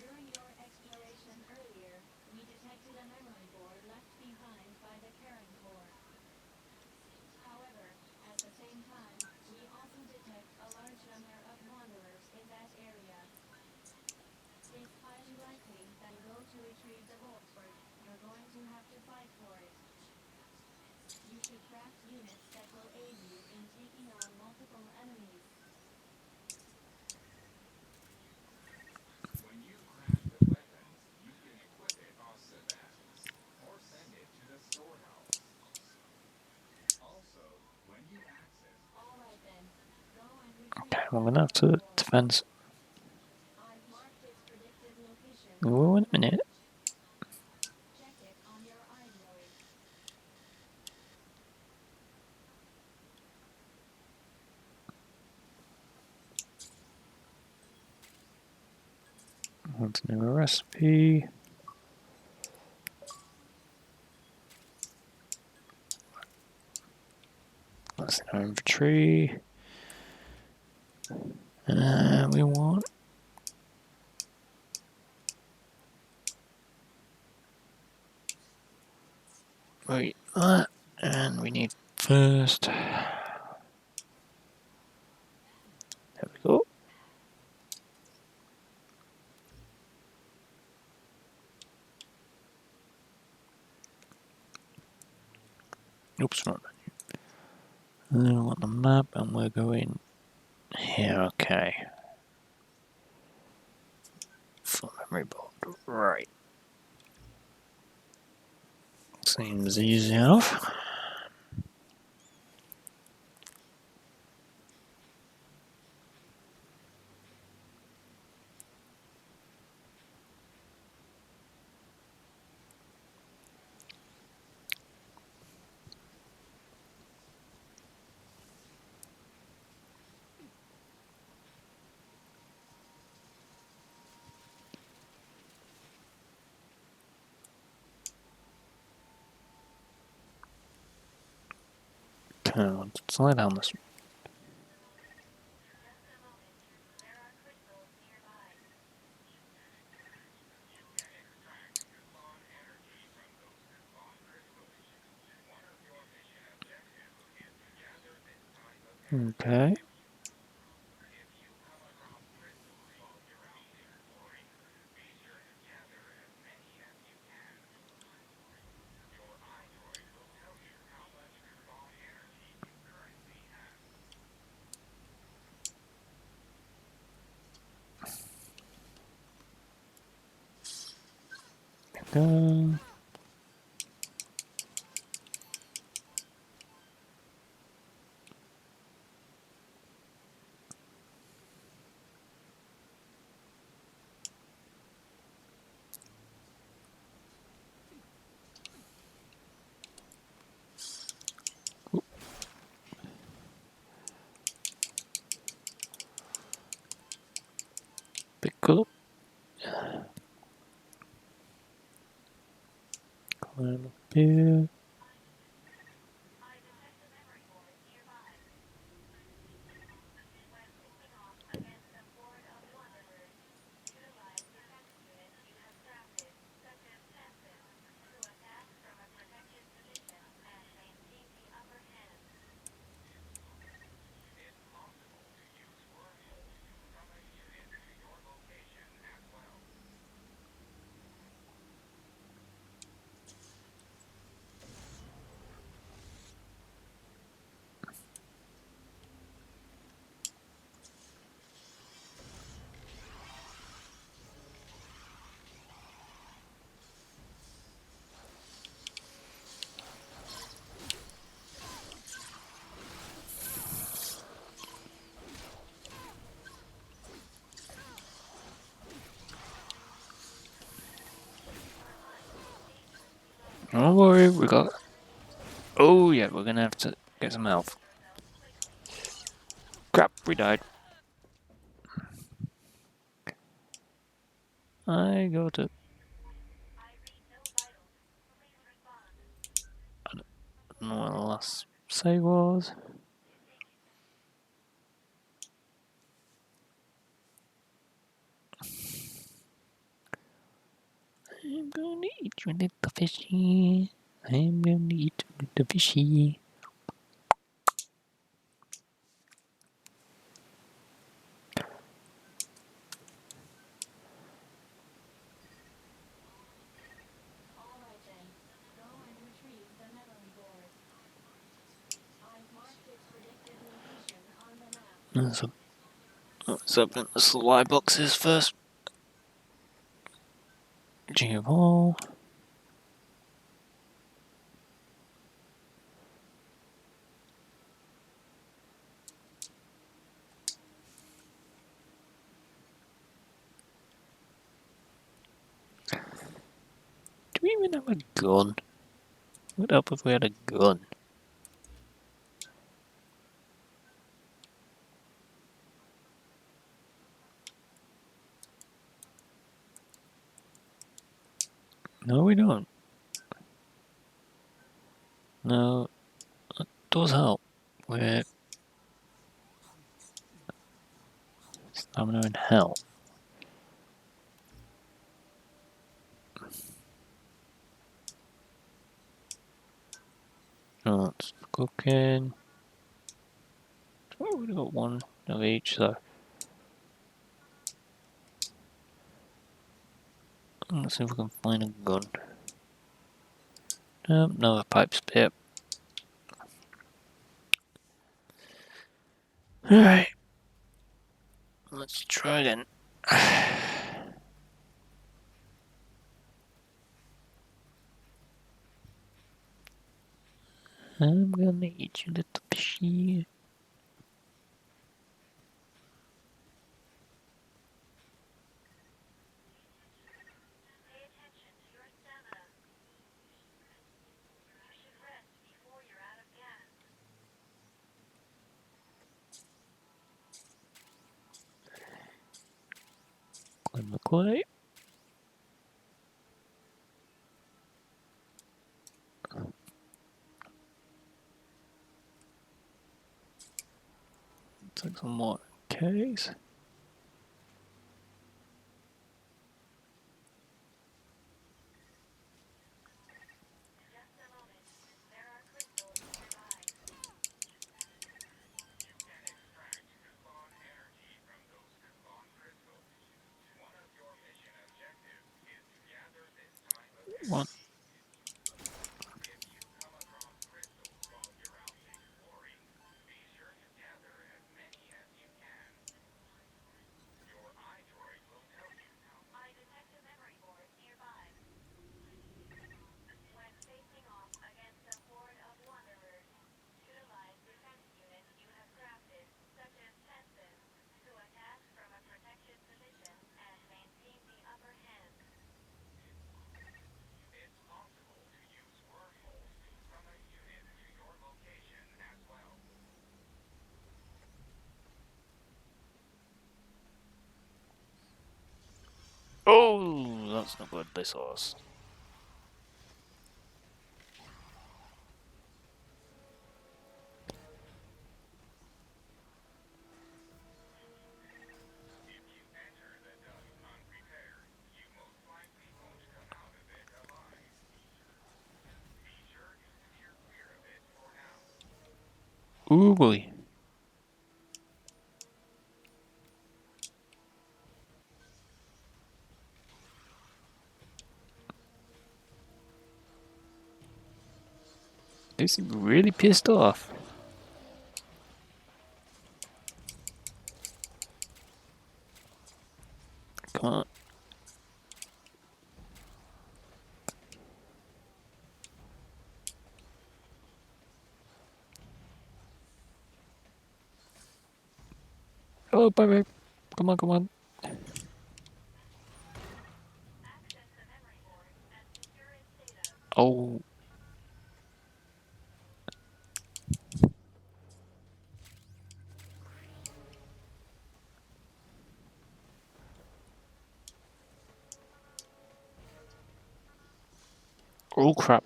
during your exploration earlier, we detected a memory board left behind by the Karen Corps. However, at the same time, we also I'm gonna have to defend. I've marked its predicted location. Oh, wait a minute. Check it on your iDroid. What's a new recipe? That's in our inventory. And we want. Wait, that. And we need first. There we go. Oops, wrong menu. And then we want the map, and we're going here. Okay. Full memory board. Right. Seems easy enough. Okay, let's slide down this. Okay. Go. Pick up. Climb up here. Don't worry, we got. Oh yeah, we're gonna have to get some health. Crap, we died. I go to. I don't know what the last say was. I'm gonna eat you, little fishy. I'm gonna eat you, little fishy. Alright then. Go and retrieve the memory board. I've marked its predicted location on the map. Let's open the supply boxes first. Geoball. even have a gun. What would help if we had a gun? No, we don't. No, it does help. We're stamina and health. Oh, that's cooking. Oh, we've got one of each, so. Let's see if we can find a gun. No, a pipe spit. Alright. Let's try again. I'm gonna eat you, little fishy. Pay attention to your stamina. You should rest before you're out of gas. Climb the clay. Take some more case. Just a moment. There are crystals nearby. You can extract Kuklon energy from those Kuklon crystals. One of your mission objectives is to gather this type of One. energy. If you come across crystals while you're out exploring, be sure to gather as many as you can. Your iDroid will tell you. I detect a memory board nearby. When facing off against a horde of wanderers, utilize defense units you have crafted, such as fences, to attack from a protected position and maintain the upper hand. It's possible to use wormholes to summon units to your location as well. Oh, that's not good. This horse. If you enter the dust unprepared, you most likely won't come out of it alive. Be sure to steer clear of it for now. Ooh boy. They seem really pissed off. Come on. Oh, baby. Come on, come on. Access the memory board and secure its data. Oh. Oh, crap.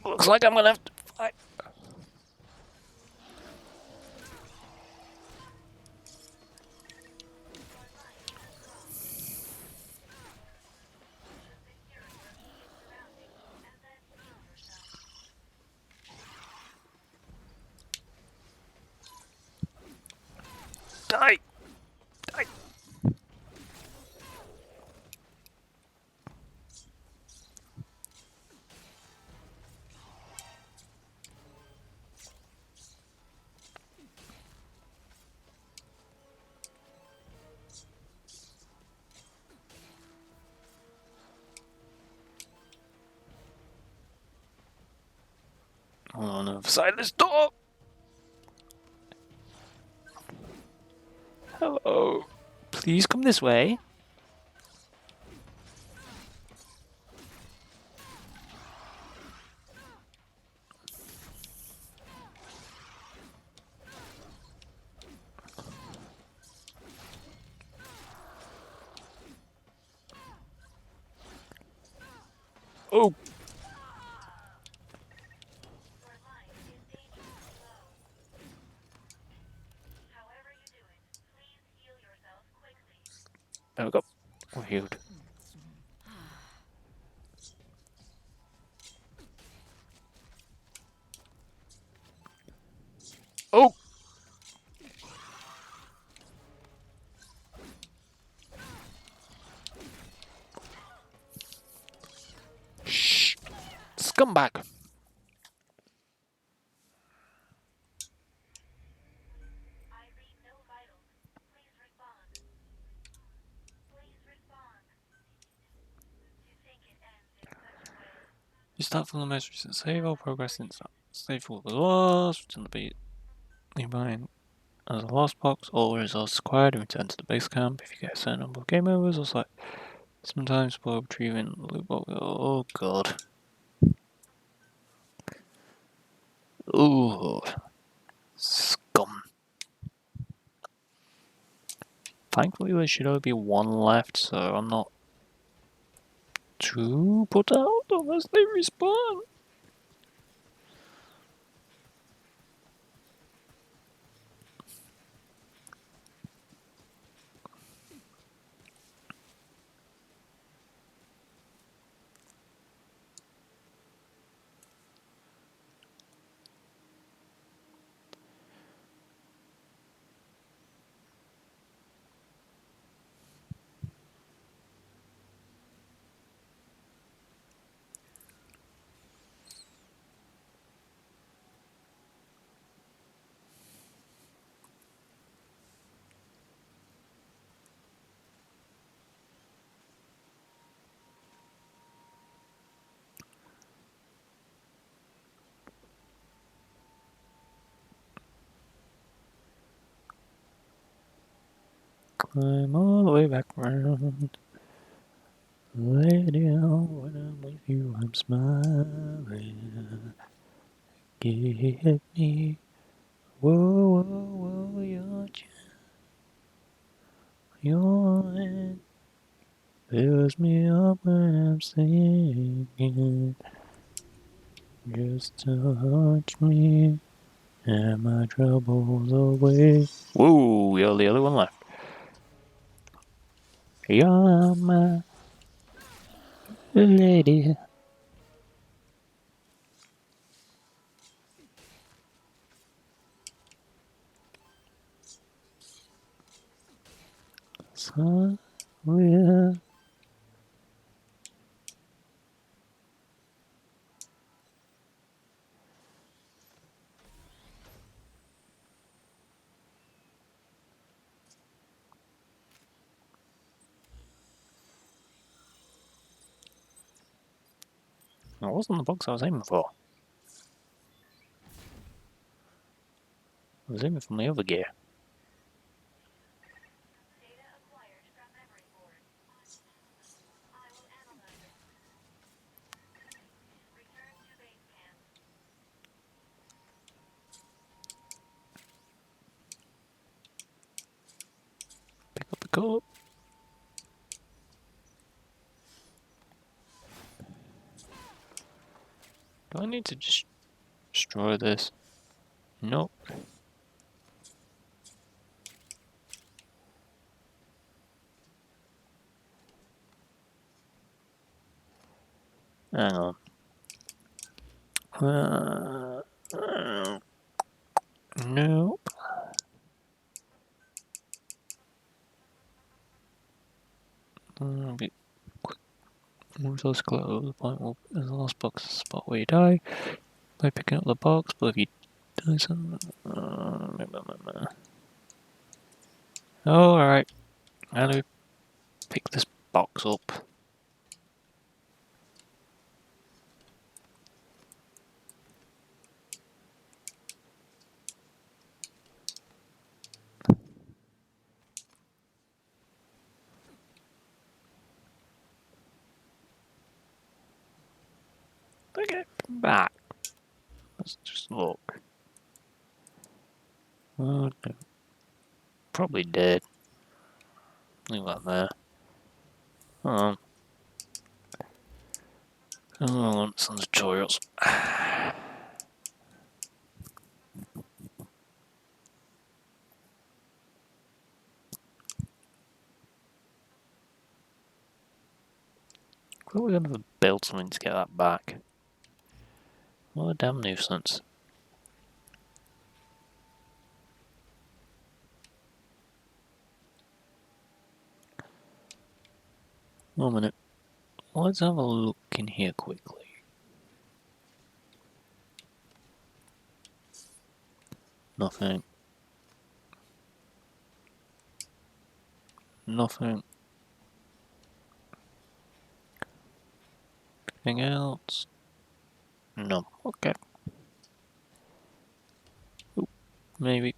Looks like I'm gonna have to fight. Secure your immediate surroundings and then heal yourself. Die! Die! On the other side of this door! Hello. Please come this way. Oh! Your life is dangerously low. However you do it, please heal yourself quickly. There we go. We're healed. Oh! Shh! Scumbag! I read no vitals. Please respond. Please respond. To think it ends in such a way. You start from the most recent save or progress since that. Save will be lost, return the beat nearby as a lost box, all results acquired and return to the base camp if you get a certain number of game overs or select. Sometimes for retrieving the loot box. Oh god. Ooh. Scum. Thankfully there should only be one left, so I'm not too put out unless they respawn. Climb all the way back round. Lady, when I'm with you, I'm smiling. Give me, whoa, whoa, whoa, your hand fills me up when I'm singing. Just touch me and my troubles away. Whoa, you're the only one left. You're my lady. So we're that wasn't the box I was aiming for. I was aiming for my other gear. Data acquired from memory board. I will analyze it. Return to base camp. Pick up the cup. Do I need to just destroy this? Nope. Hang on. Nope. Be quick. Resource collect the point will in the last box is the spot where you die. By picking up the box, but if you die something. Oh, alright. How do we pick this box up? Okay, back. Let's just look. Oh, no. Probably dead. Leave that there. Oh, some tutorials. Well, we're gonna build something to get that back. What a damn nuisance. One minute. Let's have a look in here quickly. Nothing. Nothing. Anything else? No. Okay. Oop, maybe.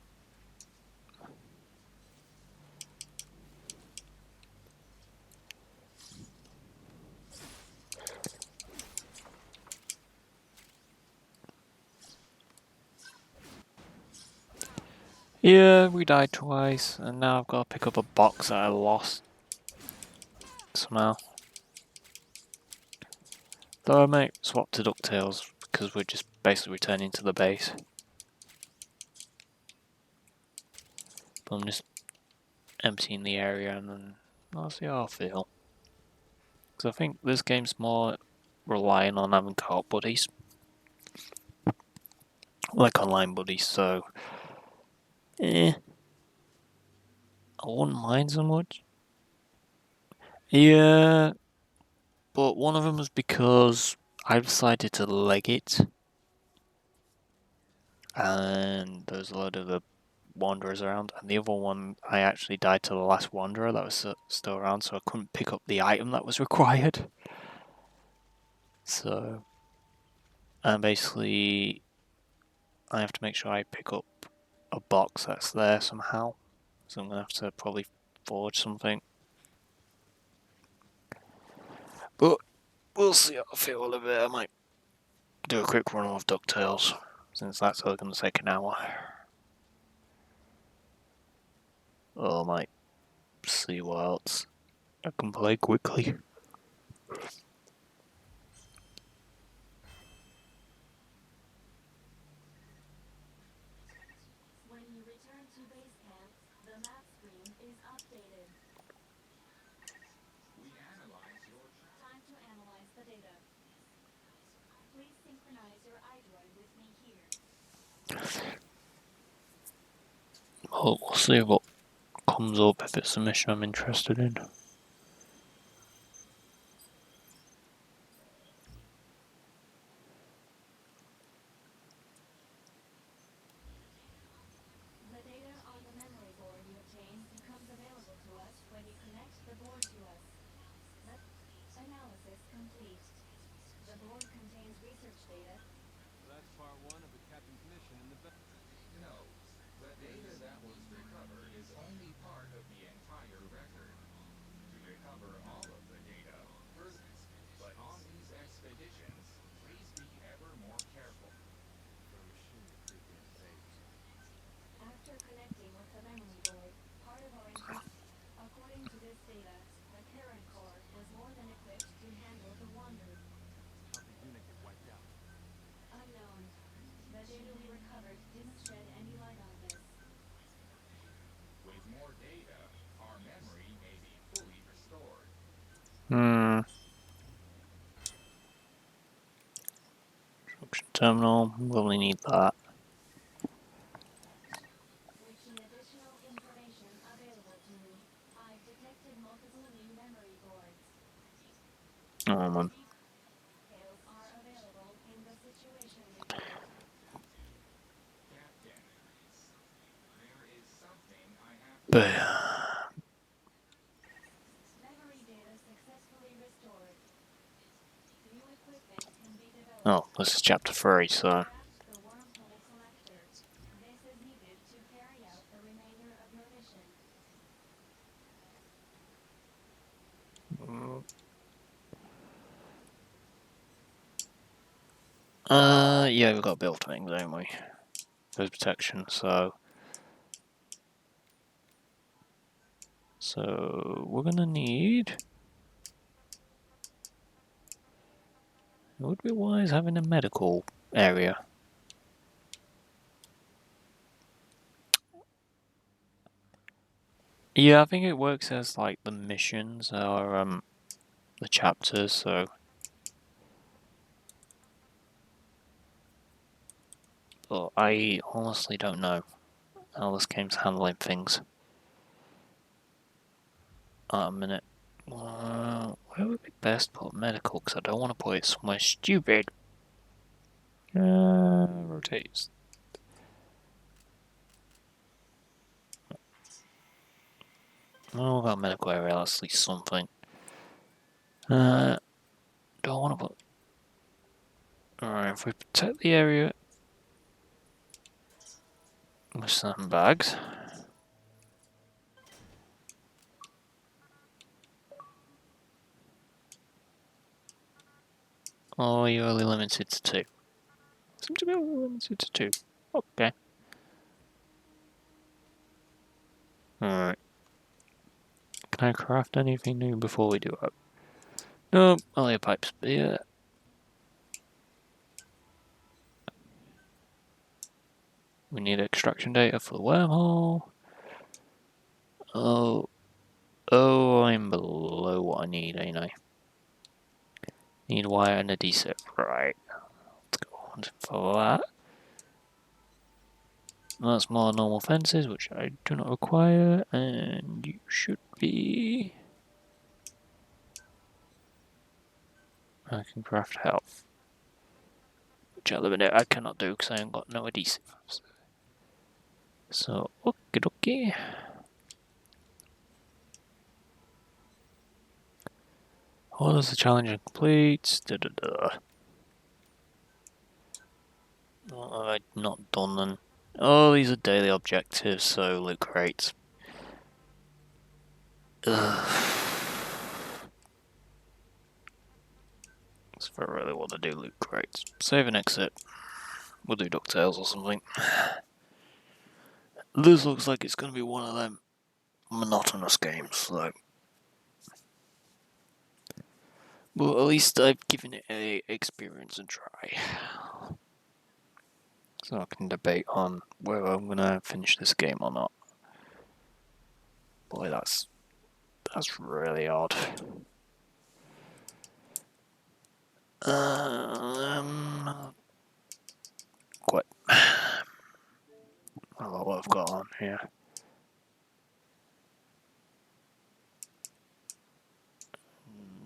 Yeah, we died twice, and now I've got to pick up a box that I lost somehow. Though I might swap to DuckTales because we're just basically returning to the base. But I'm just emptying the area and then I'll see how I feel. Because I think this game's more relying on having co-op buddies. Like online buddies, so... I wouldn't mind so much. Yeah, but one of them was because I decided to leg it. And there's a lot of the wanderers around, and the other one I actually died to the last wanderer that was still around, so I couldn't pick up the item that was required. So, and basically, I have to make sure I pick up a box that's there somehow. So I'm gonna have to probably forge something. But we'll see how I feel a bit. I might do a quick run of DuckTales, since that's only gonna take an hour. Or I might see what else I can play quickly. When you return to base camp, the map screen is updated. We analyze your Time to analyze the data. Please synchronize your iDroid with me here. Well, we'll see what comes up if it's a mission I'm interested in. The data on the memory board you obtained becomes available to us when you connect the board to us. Analysis complete. The board contains research data. So that's part one of the captain's mission in the No, the data that was recovered is only part of the entire record. To recover all of the data, but on these expeditions, please be ever more careful. for a machine to create the page. After connecting with the memory board, part of our according to this data, the Karen core was more than equipped to handle the Wander. How'd the unit get wiped out? Unknown. The data we recovered didn't shed any light on this. With more data, our memory may be fully restored. Function terminal, we'll only need that. With the additional information available to me, I've detected multiple new memory boards. Oh man. Details are available in the situation report. Captain, there is something I have to But Memory data successfully restored. New equipment can be developed. oh, this is chapter 3, so Craft the wormhole collector. This is needed to carry out the remainder of your mission. yeah, we've got to build things, don't we? There's protection, so we're gonna need It would be wise having a medical area. Yeah, I think it works as like the missions or the chapters, so. But I honestly don't know how this game's handling things. A minute. Where would be best put medical? Because I don't want to put it somewhere stupid. Rotate. Oh, about medical area, that's at least something. Don't want to put. Alright, if we protect the area with sandbags. Oh, you're only limited to 2. Seem to be only limited to 2. Okay. Alright. Can I craft anything new before we do it? No, only a pipe spear. We need extraction data for the wormhole. Oh, I'm below what I need, ain't I? Need wire and adhesive, right. Let's go on for that. That's more normal fences, which I do not require, and you should be... I can craft health. Which at the minute I cannot do because I haven't got no adhesive. So, okie dokie. What is the challenge complete? What have I not done then? Oh, these are daily objectives, so loot crates. Ugh. So if I really want to do loot crates, save and exit. We'll do DuckTales or something. This looks like it's going to be one of them monotonous games, so. But at least I've given it a experience and try. So I can debate on whether I'm going to finish this game or not. Boy, that's really odd. Quite. I don't know what I've got on here.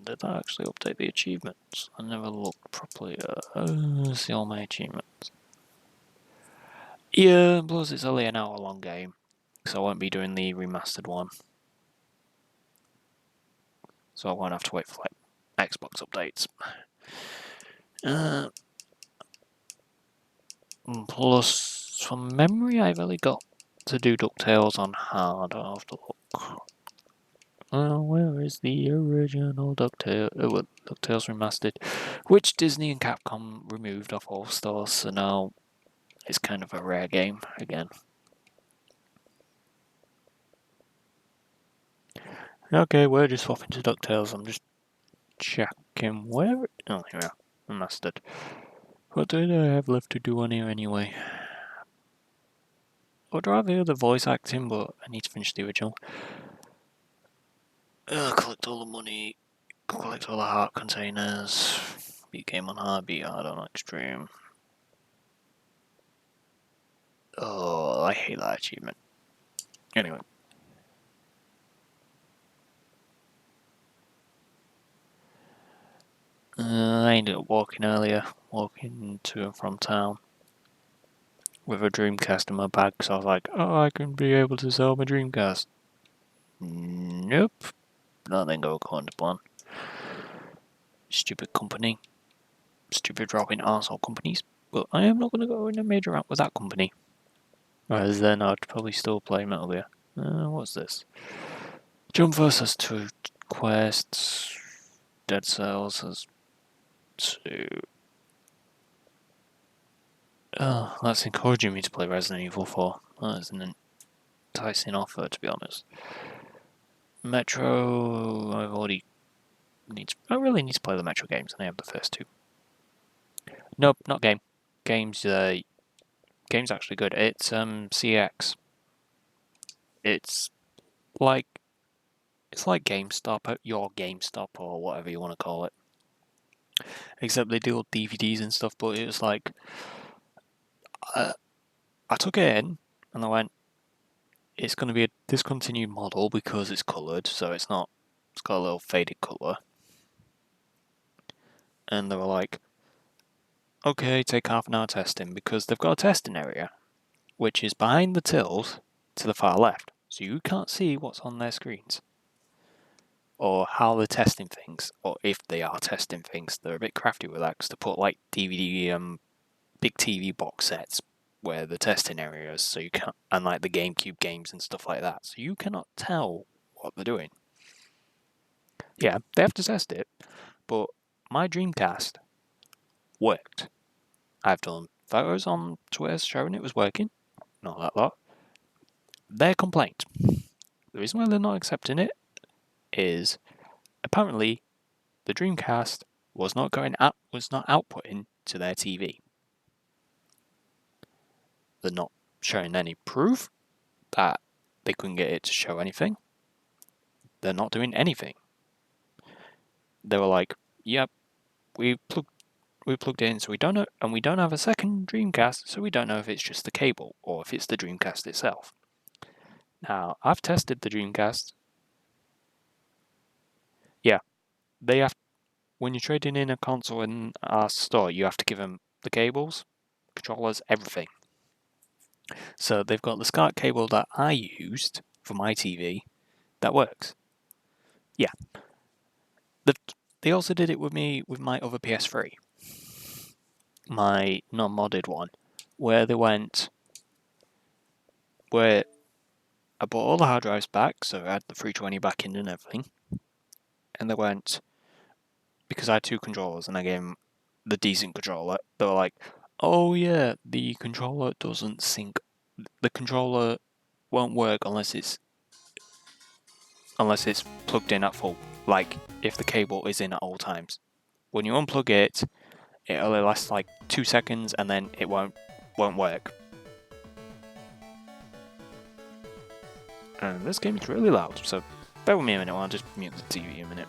Did that actually update the achievements? I never looked properly at see all my achievements. Yeah, plus it's only an hour long game, so I won't be doing the remastered one. So I won't have to wait for like Xbox updates. Plus, from memory, I've only got to do DuckTales on hard. I'll have to look. Where is the original DuckTales? DuckTales Remastered, which Disney and Capcom removed off all stores, so now it's kind of a rare game again. Okay, we're just swapping to DuckTales. I'm just checking where. Oh, here we are. Remastered. What did I have left to do on here anyway? I'd rather the voice acting, but I need to finish the original. Collect all the money, collect all the heart containers, beat game on hard, beat hard on extreme. Oh, I hate that achievement. Anyway. I ended up walking to and from town with a Dreamcast in my bag, so I was like, oh, I can be able to sell my Dreamcast. Nope. That didn't go according to plan. Stupid company. Stupid dropping arsehole companies. But I am not going to go in a major rant with that company. Whereas then I'd probably still play Metal Gear. What's this? Jump Force has 2 quests. Dead Cells has 2. Oh, that's encouraging me to play Resident Evil 4. That is an enticing offer, to be honest. Metro, I really need to play the Metro games, and I have the first 2. Nope, not game. Game's actually good. It's CX. It's like GameStop, your GameStop or whatever you want to call it. Except they deal with DVDs and stuff, but it was like I took it in and I went, it's going to be a discontinued model because it's coloured, so it's got a little faded colour. And they were like, okay, take half an hour testing, because they've got a testing area, which is behind the tills to the far left, so you can't see what's on their screens. Or how they're testing things, or if they are testing things. They're a bit crafty with that, because they put like DVD, big TV box sets where the testing areas, so you can't, and like the GameCube games and stuff like that, so you cannot tell what they're doing. Yeah, they have to test it, but my Dreamcast worked. I've done photos on Twitter showing it was working, not that lot. Their complaint, the reason why they're not accepting it, is apparently the Dreamcast was not outputting to their TV. They're not showing any proof that they couldn't get it to show anything. They're not doing anything. They were like, "Yep, we plugged in, so we don't know, and we don't have a second Dreamcast, so we don't know if it's just the cable or if it's the Dreamcast itself." Now, I've tested the Dreamcast. Yeah, they have. When you're trading in a console in our store, you have to give them the cables, controllers, everything. So they've got the SCART cable that I used for my TV that works. Yeah. They also did it with me with my other PS3, my non-modded one, where I bought all the hard drives back, so I had the 320 back in and everything, and they went, because I had two controllers and I gave them the decent controller, they were like, oh yeah, the controller doesn't sync, the controller won't work unless it's plugged in at full, like if the cable is in at all times. When you unplug it, it only lasts like 2 seconds and then it won't work. And this game is really loud, so bear with me a minute while I just mute the TV a minute.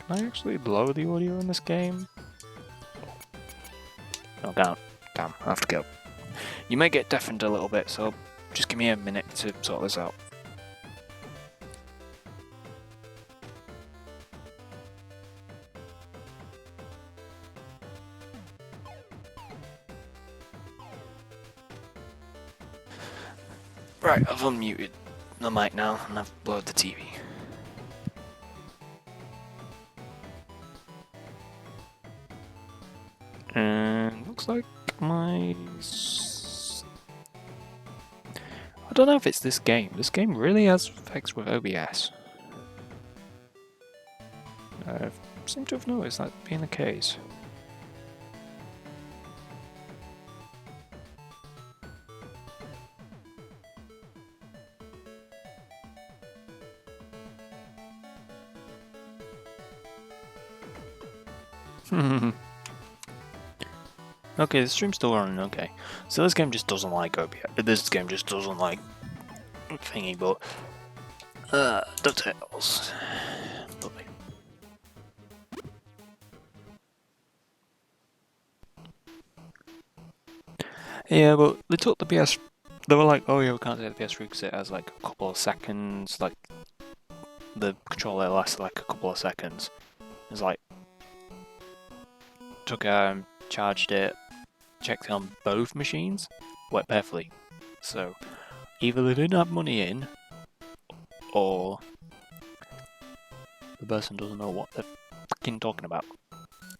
Can I actually blow the audio in this game? Oh, damn, I have to go. You may get deafened a little bit, so just give me a minute to sort this out. Right, I've unmuted the mic now and I've blurred the TV. And looks like I don't know if it's this game. This game really has effects with OBS. I seem to have noticed that being the case. Okay, the stream's still running, okay. So this game just doesn't like OBS. This game just doesn't like thingy, but DuckTales. Lovely. Yeah, but they took the PS. They were like, oh yeah, we can't take the PS3 because it has like a couple of seconds. Like the controller lasts like a couple of seconds. It's like took charged it, checked on both machines, worked perfectly. So either they didn't have money in, or the person doesn't know what they're fucking talking about.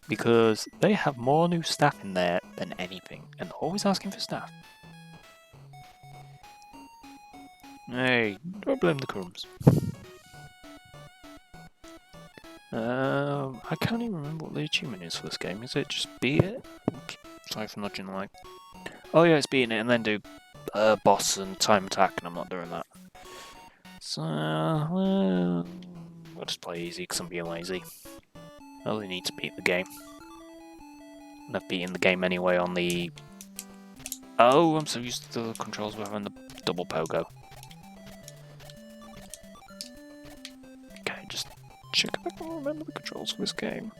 Because they have more new staff in there than anything, and they're always asking for staff. Hey, don't blame the crumbs. I can't even remember what the achievement is for this game. Is it just beat it? Oops, sorry for nudging the mic. Oh yeah, it's beating it and then do boss and time attack, and I'm not doing that. So, well, we'll just play easy because I'm being lazy. I only need to beat the game. And I've beaten the game anyway on the... Oh, I'm so used to the controls of having the double pogo. Okay, just check if I can remember the controls for this game.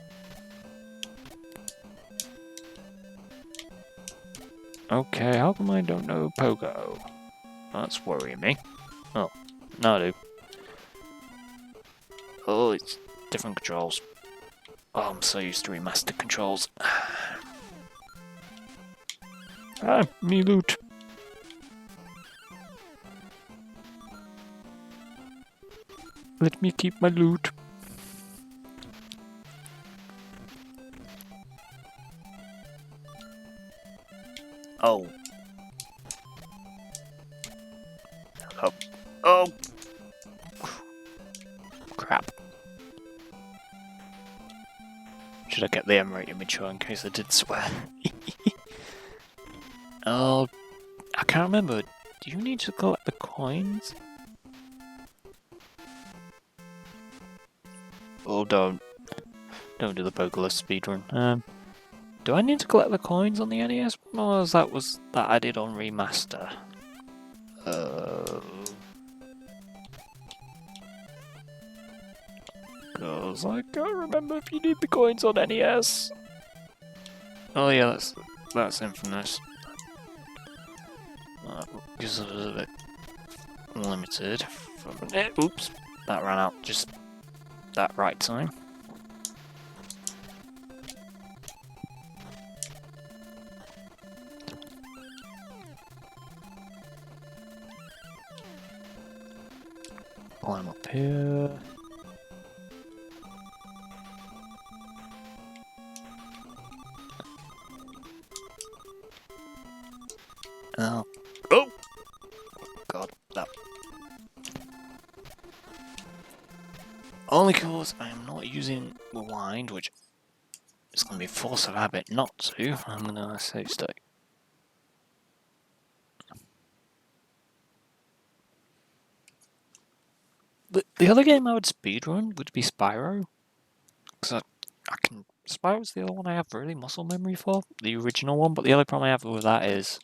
Okay, how come I don't know pogo? That's worrying me. Oh, no I do. Oh, it's different controls. Oh, I'm so used to remastered controls. Ah, me loot. Let me keep my loot. Oh. Oh. Oh. Crap. Should I get the M-rate immature in case I did swear? Oh, I can't remember. Do you need to collect the coins? Oh, don't do the Pokeless speedrun. Do I need to collect the coins on the NES? Or was that I did on remaster? Cause I can't remember if you need the coins on NES. Oh yeah, that's Infamous. Because it was a bit limited. Oops, that ran out just that right time. Climb up here. Oh. Oh! God, that. Only because I am not using Rewind, which is going to be a force of habit not to. I'm going to save state. The other game I would speedrun would be Spyro. Because I can. Spyro's the other one I have really muscle memory for, the original one, but the only problem I have with that is.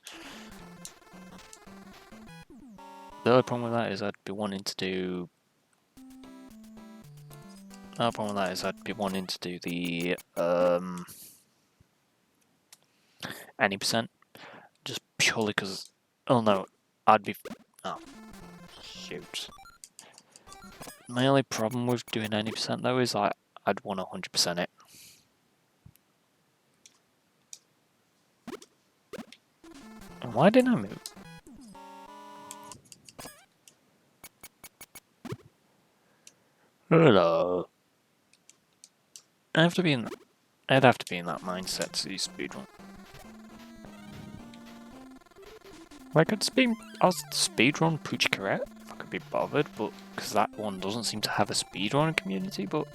The only problem with that is I'd be wanting to do. The other problem with that is I'd be wanting to do the any percent, just purely because. Oh no, I'd be. Oh, shoot. My only problem with doing 90% though is I'd want 100% it. And why didn't I move? Hello. I'd have to be in that mindset to do speedrun. I could speedrun Pooch Carrot if I could be bothered, but because that one doesn't seem to have a speedrun community, but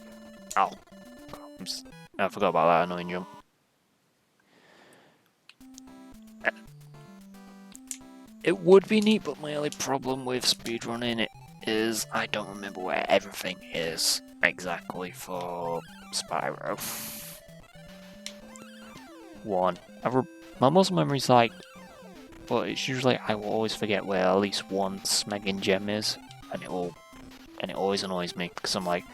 ow. I forgot about that annoying jump. It would be neat, but my only problem with speedrunning it is I don't remember where everything is exactly for Spyro. My muscle memory's like, but it's usually I will always forget where at least one Smegging gem is, and it always annoys me because I'm like,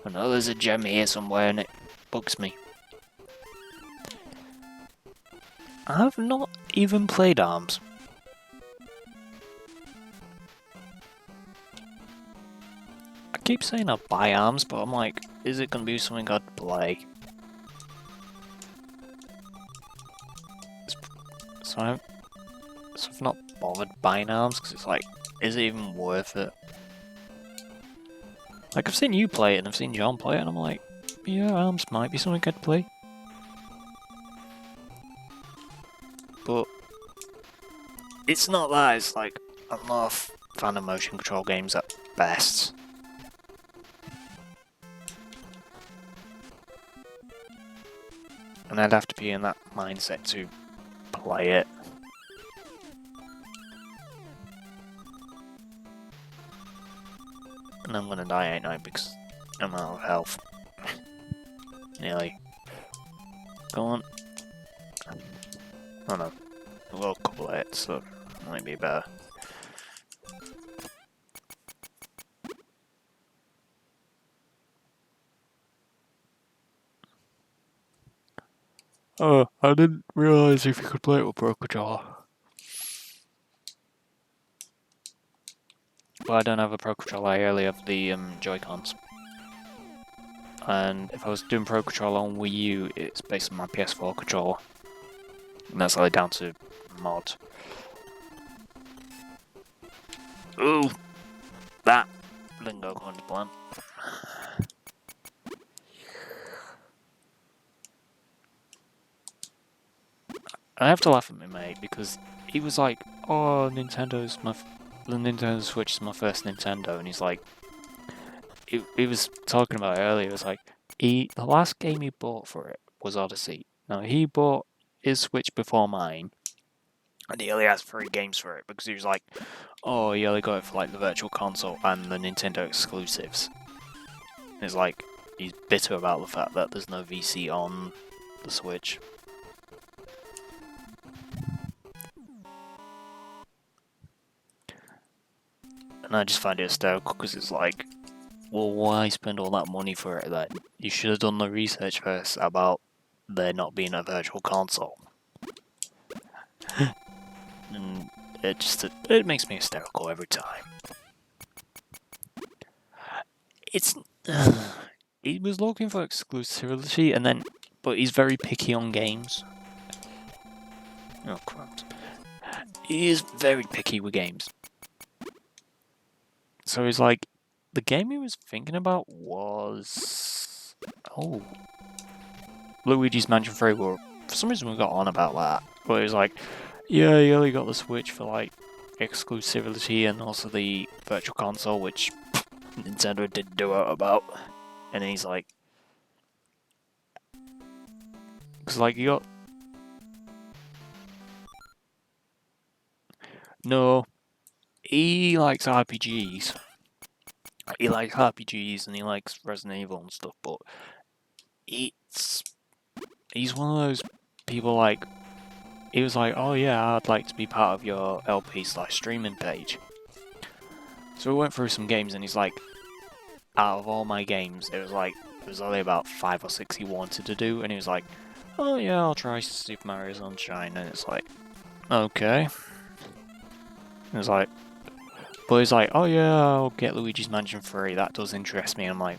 I know there's a gem here somewhere, and it bugs me. I've not even played ARMS. I keep saying I'd buy ARMS, but I'm like, is it gonna be something I'd play? So I've not bothered buying ARMS because it's like, is it even worth it? Like, I've seen you play it and I've seen John play it, and I'm like, yeah, ARMS might be something I'd play. But it's not that, it's like, I'm not a fan of motion control games at best. And I'd have to be in that mindset to play it. And I'm gonna die, ain't I, because I'm out of health. Nearly. Go on. Oh no. Well, a couple of hits, so might be better. Oh, I didn't realise if you could play it with Pro Controller. Well, I don't have a Pro Controller, I only have the Joy-Cons. And if I was doing Pro Controller on Wii U, it's based on my PS4 controller. And that's only down to mods. Ooh! That didn't go according to plan. I have to laugh at my mate because he was like, "Oh, the Nintendo Switch is my first Nintendo," and he's like, he was talking about it earlier. It was like the last game he bought for it was Odyssey. Now he bought his Switch before mine, and he only has 3 games for it because he was like, "Oh, he only got it for like the Virtual Console and the Nintendo exclusives." And it's like he's bitter about the fact that there's no VC on the Switch. And I just find it hysterical because it's like, well, why spend all that money for it then? You should have done the research first about there not being a virtual console. And it makes me hysterical every time. It's he was looking for exclusivity, but he's very picky on games. Oh crap! He is very picky with games. So he's like, the game he was thinking about was... Oh. Luigi's Mansion 3. Well, for some reason we got on about that. But he was like, yeah, he only got the Switch for like exclusivity and also the Virtual Console, which Nintendo didn't do out about. And then he's like... Because like you got... No. He likes RPGs. He likes RPGs and he likes Resident Evil and stuff, but he's one of those people like, he was like, oh yeah, I'd like to be part of your LP/streaming page. So we went through some games and he's like, out of all my games, it was only about 5 or 6 he wanted to do, and he was like, oh yeah, I'll try Super Mario Sunshine, and it's like, okay. It was like, but he's like, oh yeah, I'll get Luigi's Mansion 3, that does interest me. And I'm like,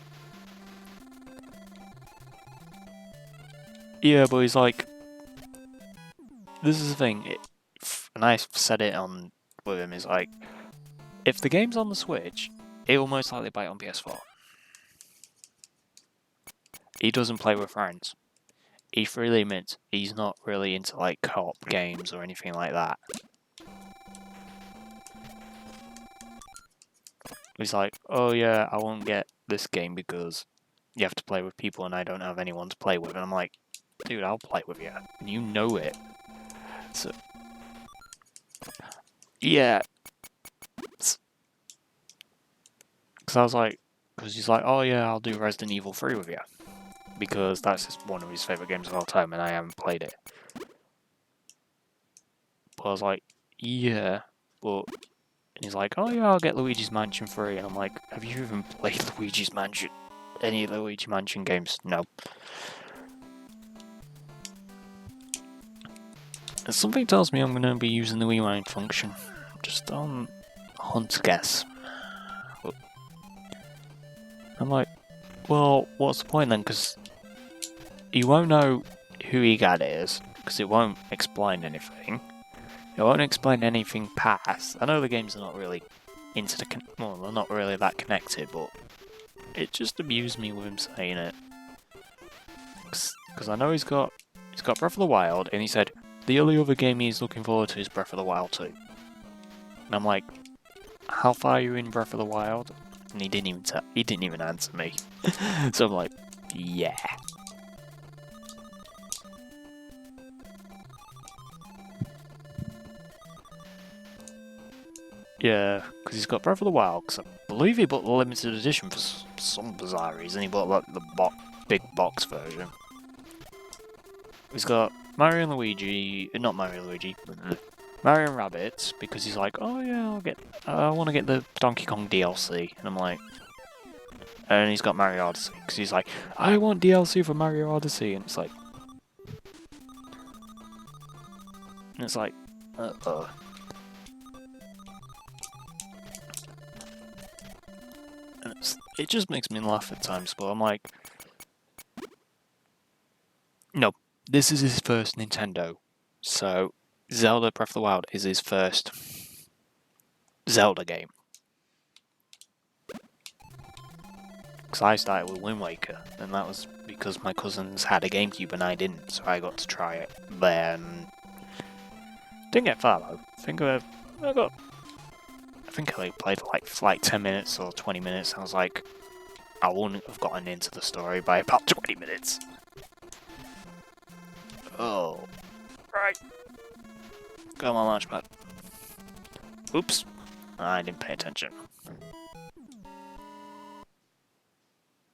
yeah, but he's like, this is the thing, and I said it on with him, is like, if the game's on the Switch, it will most likely buy it on PS4. He doesn't play with friends. He freely admits he's not really into like co-op games or anything like that. He's like, oh yeah, I won't get this game because you have to play with people and I don't have anyone to play with. And I'm like, dude, I'll play with you. And you know it. So, yeah. Because I was like, because he's like, oh yeah, I'll do Resident Evil 3 with you. Because that's just one of his favourite games of all time and I haven't played it. But I was like, yeah, but... And he's like, oh yeah, I'll get Luigi's Mansion 3. And I'm like, have you even played Luigi's Mansion? Any of the Luigi Mansion games? No. And something tells me I'm going to be using the rewind function. Just on hunt guess. But I'm like, well, what's the point then? Because you won't know who EGAD is, because it won't explain anything. It won't explain anything past. I know the games are not really well, they're not really that connected, but it just amused me with him saying it. Because I know he's got Breath of the Wild, and he said the only other game he's looking forward to is Breath of the Wild 2. And I'm like, how far are you in Breath of the Wild? And he didn't even answer me. So I'm like, yeah. Yeah, because he's got Breath of the Wild. Because I believe he bought the limited edition for some bizarre reason. He bought like the big box version. He's got Mario and Luigi, not Mario and Luigi, Mario and Rabbids, because he's like, oh yeah, I want to get the Donkey Kong DLC, and I'm like, and he's got Mario Odyssey, because he's like, I want DLC for Mario Odyssey, and it's like, and it just makes me laugh at times, but I'm like, no, this is his first Nintendo, so Zelda Breath of the Wild is his first Zelda game. Because I started with Wind Waker, and that was because my cousins had a GameCube and I didn't, so I got to try it. Then didn't get far though. I think I only played like 10 minutes or 20 minutes. I was like, I wouldn't have gotten into the story by about 20 minutes. Oh, right. Got my launch pad. Oops, I didn't pay attention.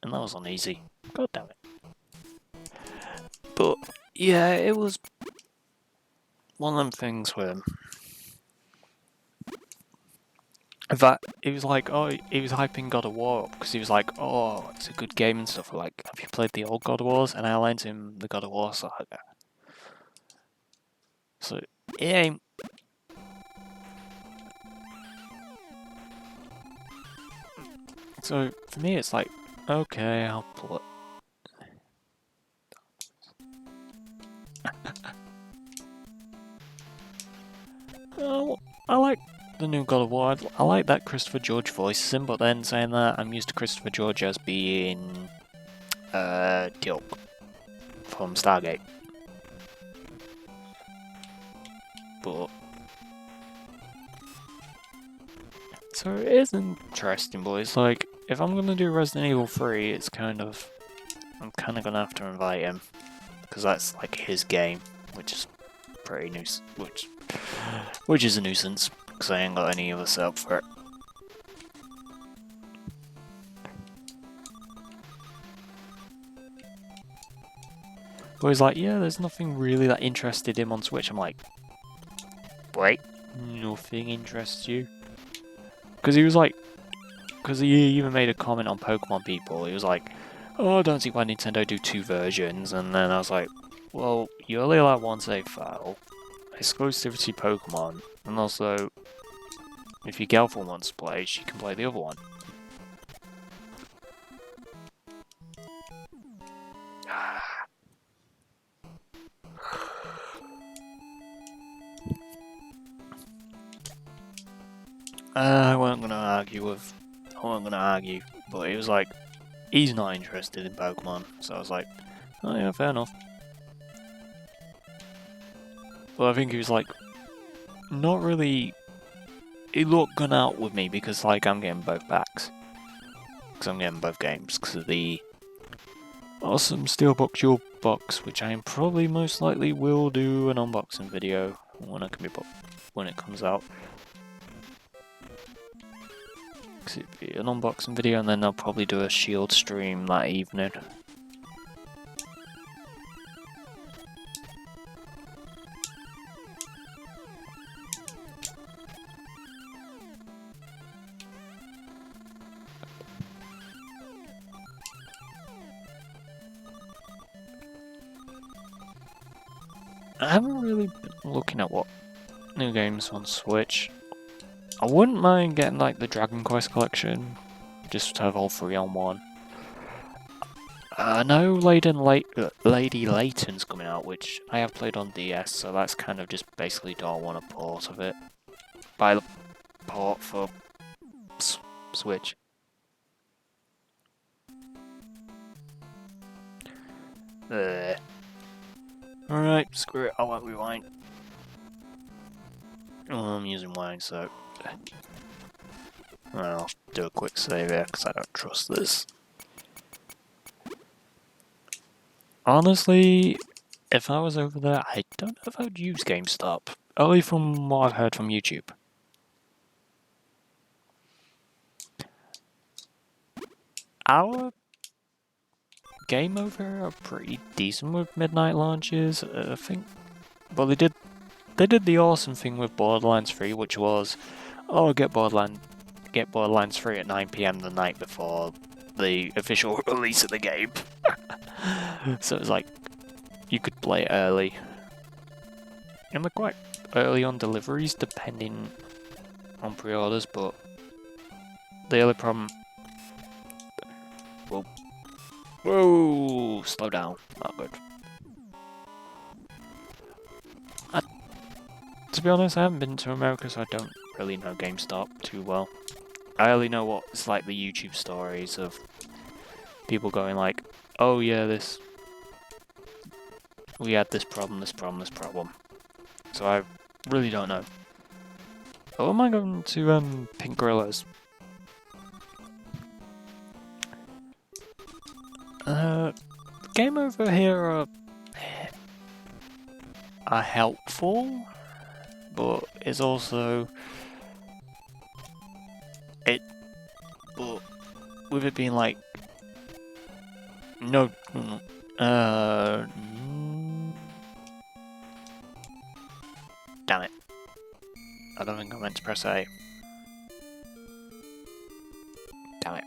And that was on easy. God damn it. But yeah, it was one of them things where it was like, oh, he was hyping God of War up because he was like, oh, it's a good game and stuff. Like, have you played the old God of Wars? And I lent him the God of War saga. So it ain't. So for me, it's like, okay, I'll pull it. Oh, I like the new God of War. I like that Christopher George voices him, but then saying that, I'm used to Christopher George as being Teal'c from Stargate. But so it is interesting, but it's like, if I'm gonna do Resident Evil 3, I'm kind of gonna have to invite him, because that's like his game, which is pretty which is a nuisance, because I ain't got any other setup for it. But he's like, yeah, there's nothing really that interested him on Switch. I'm like, wait, nothing interests you? Because he was like, because he even made a comment on Pokemon People. He was like, oh, I don't see why Nintendo do 2 versions. And then I was like, well, you only allow one save file, exclusivity Pokemon, and also, if your girlfriend wants to play, she can play the other one. I wasn't gonna argue, but he was like, he's not interested in Pokemon, so I was like, oh yeah, fair enough. But I think he was like, not really, he looked gone out with me because like I'm getting both packs. Because I'm getting both games, because of the awesome Steelbook Jewel box, which I probably most likely will do an unboxing video when it comes out. Because it'd be an unboxing video, and then I'll probably do a Shield stream that evening. I haven't really been looking at what new games on Switch. I wouldn't mind getting like the Dragon Quest collection, just to have all 3 on 1. I know Lady Layton's coming out, which I have played on DS, so that's kind of just basically don't want a port of it. Buy the port for Switch. Alright, screw it, I won't rewind. Oh, I'm using wine, so I'll do a quick save here because I don't trust this. Honestly, if I was over there, I don't know if I would use GameStop. Only from what I've heard from YouTube. our Game Over are pretty decent with midnight launches. I think, well, they did the awesome thing with Borderlands 3, which was, oh, get Borderlands 3 at 9 PM the night before the official release of the game. So it's like you could play it early, and they're quite early on deliveries depending on pre-orders. But the only problem, whoa, slow down, not good. To be honest, I haven't been to America, so I don't really know GameStop too well. I only know what's like the YouTube stories of people going like, oh yeah, we had this problem. So I really don't know. Oh, am I going to Pink Gorillas? Game Over here are helpful, but it's also but with it being like damn it, I don't think I meant to press A. Damn it.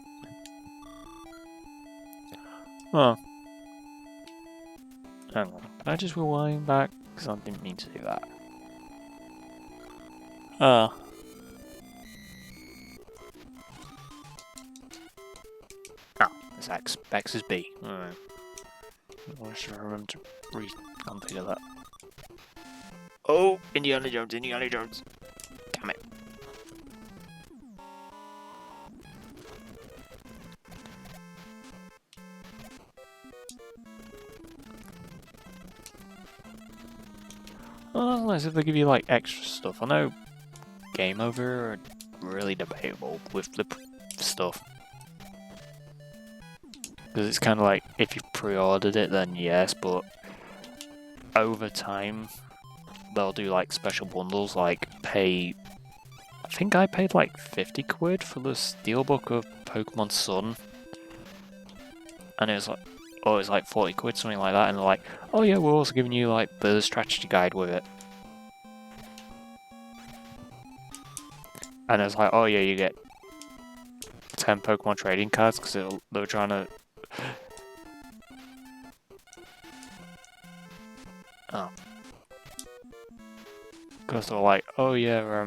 Oh, hang on, can I just rewind back, because I didn't mean to do that. Oh, it's X. X is B. Alright. I should remember to reconfigure that. Oh, Indiana Jones. Damn it. Oh, that's nice if they give you like extra stuff. I know Game Over are really debatable with the stuff. Because it's kind of like, if you pre-ordered it, then yes, but over time, they'll do like special bundles, like I think I paid like 50 quid for the Steelbook of Pokemon Sun. And it was like, oh, it's like 40 quid, something like that, and they're like, oh yeah, we're also giving you like the strategy guide with it. And it's like, oh yeah, you get 10 Pokemon trading cards, because they were trying to... Oh. Because they were like, oh yeah,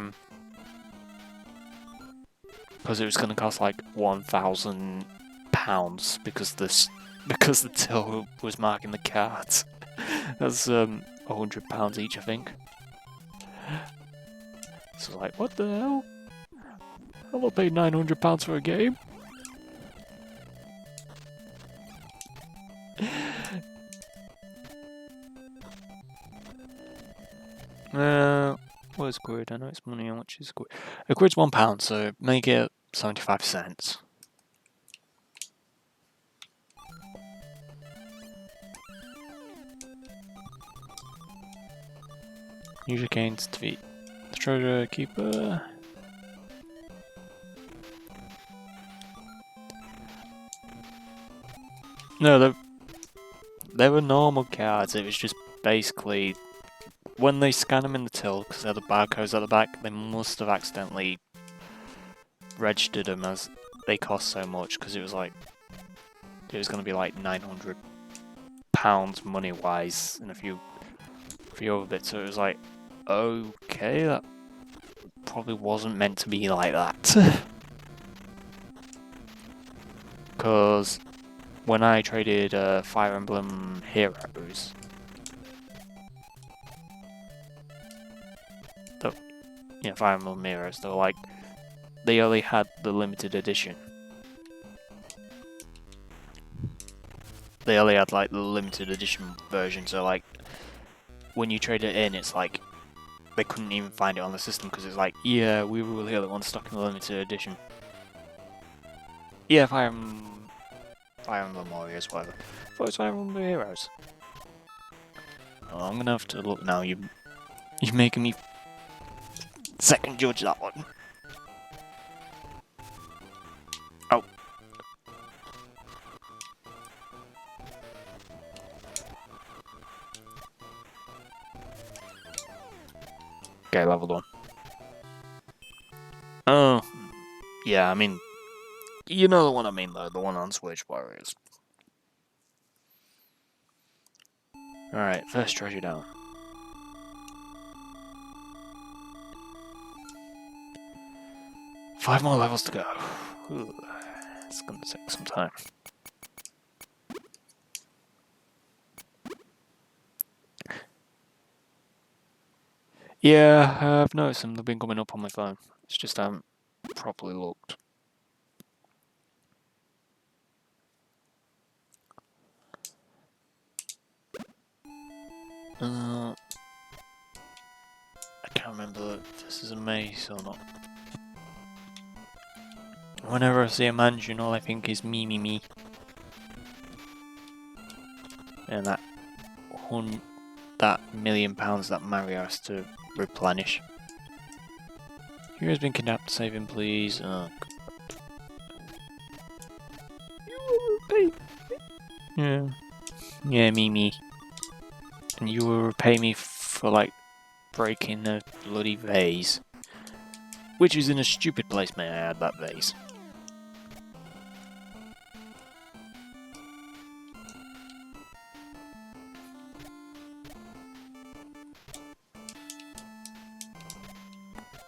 because it was going to cost like £1,000 because the till was marking the cards. That's £100 each, I think. So like, what the hell? I will pay £900 for a game. What is quid? I know it's money. How much is quid? A quid's £1, so make it 75 cents. Use your canes to defeat the treasure keeper. No, they were normal cards. It was just basically when they scan them in the till, because they're the barcodes at the back, they must have accidentally registered them as they cost so much, because it was going to be like £900 money wise and a few other bits. So it was like, okay, that probably wasn't meant to be like that. Because when I traded Fire Emblem Heroes, Fire Emblem Heroes, they were like, they only had the limited edition. They only had like the limited edition version, so like when you trade it in, it's like they couldn't even find it on the system because it's like, yeah, we were the only ones stock in the limited edition. Yeah, Fire Emblem Warriors, whatever. I thought it was Fire Emblem Heroes. Oh, I'm gonna have to look now. You're making me second judge that one. Oh. Okay, level 1. Oh, yeah, I mean, you know the one I mean though, the one on Switch Warriors. Alright, first treasure down. Five more levels to go. Ooh, it's gonna take some time. Yeah, I've noticed them. They've been coming up on my phone. It's just I haven't properly looked. I can't remember if this is a maze or not. Whenever I see a mansion, all I think is me, me, me. And that £1,000,000 that Mario has to replenish. Who has been kidnapped? Save him, please. Oh, God. Yeah. Yeah, me. And you will repay me for, like, breaking a bloody vase. Which is in a stupid place, may I add, that vase.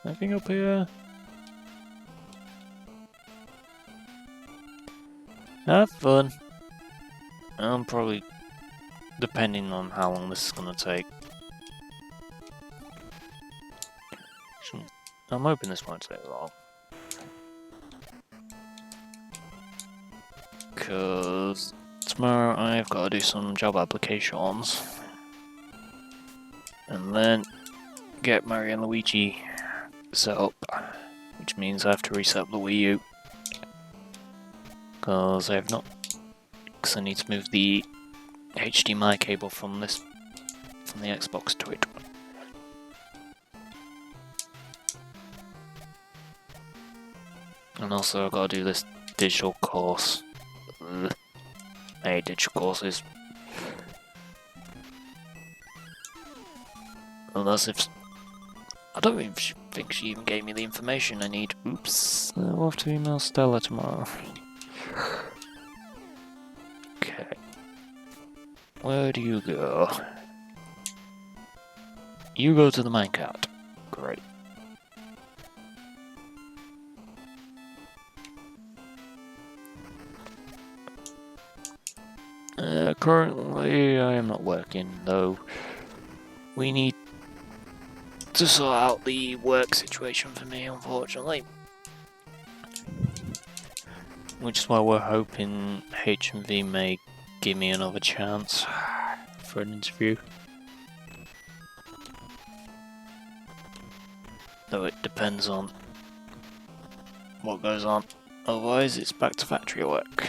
Nothing up here. Have fun. I'm probably, depending on how long this is gonna take. I'm hoping this won't take long. Cause tomorrow I've got to do some job applications. And then get Mario and Luigi set up. Which means I have to reset the Wii U. Cause I have not. Cause I need to move the HDMI cable from the Xbox to it. And also I've got to do this digital course. Ugh. I hate digital courses. Unless if... I don't even think she even gave me the information I need. Oops. I'll have to email Stella tomorrow. Okay. Where do you go? You go to the minecart. Great. Currently, I am not working, though. We need to sort out the work situation for me, unfortunately. Which is why we're hoping HMV may give me another chance for an interview. Though it depends on what goes on. Otherwise, it's back to factory work.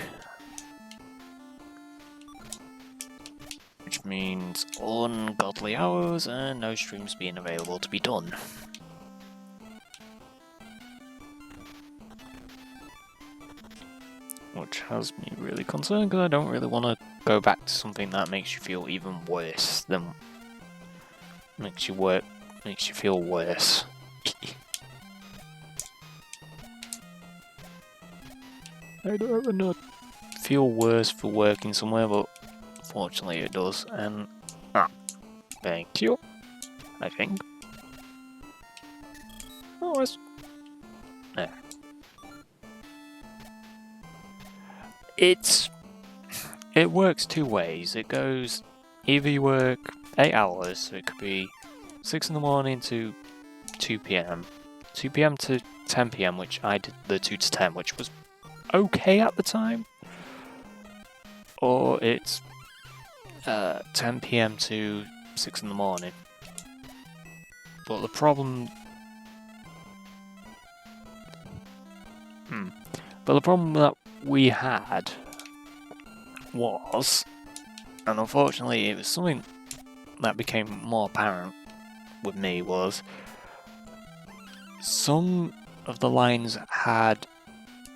Which means ungodly hours and no streams being available to be done. Which has me really concerned because I don't really want to go back to something that makes you feel even worse than makes you feel worse. I don't ever not feel worse for working somewhere, but fortunately it does, and thank you, I think. Oh, it's... there. It works two ways. It goes, either you work 8 hours, so it could be 6 in the morning to 2 PM, 2 PM to 10 PM, which I did the 2 to 10, which was okay at the time, or it's 10 PM to 6 in the morning. But the problem... that we had was, and unfortunately it was something that became more apparent with me, was some of the lines had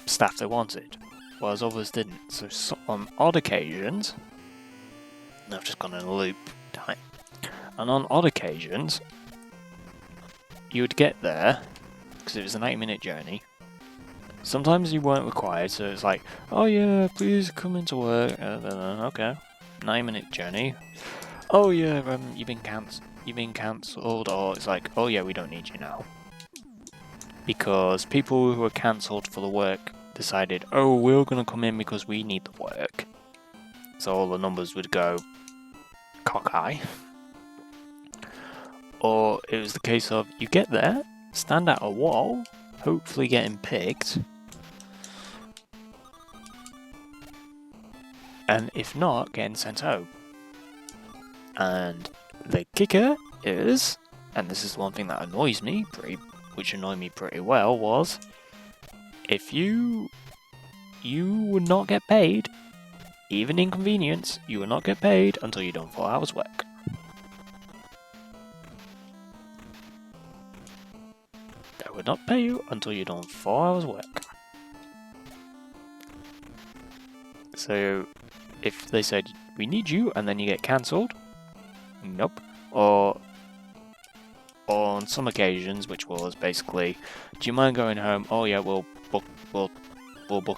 staff they wanted, whereas others didn't. So on odd occasions, I've just gone in a loop time, and on odd occasions, you would get there, because it was an 8-minute journey. Sometimes you weren't required, so it's like, oh yeah, please come into work. Okay, 9-minute journey. Oh yeah, you've been cancelled, or it's like, oh yeah, we don't need you now. Because people who were cancelled for the work decided, oh, we're gonna come in because we need the work. So all the numbers would go cockeye. Or it was the case of, you get there, stand at a wall, hopefully getting picked, and if not, getting sent home. And the kicker is, and this is one thing that annoys me, which annoyed me pretty well, was if you would not get paid, even inconvenience, you would not get paid until you've done 4 hours work. They would not pay you until you've done 4 hours work. So if they said, we need you, and then you get cancelled, nope. Or on some occasions, which was basically, do you mind going home? Oh yeah, we'll book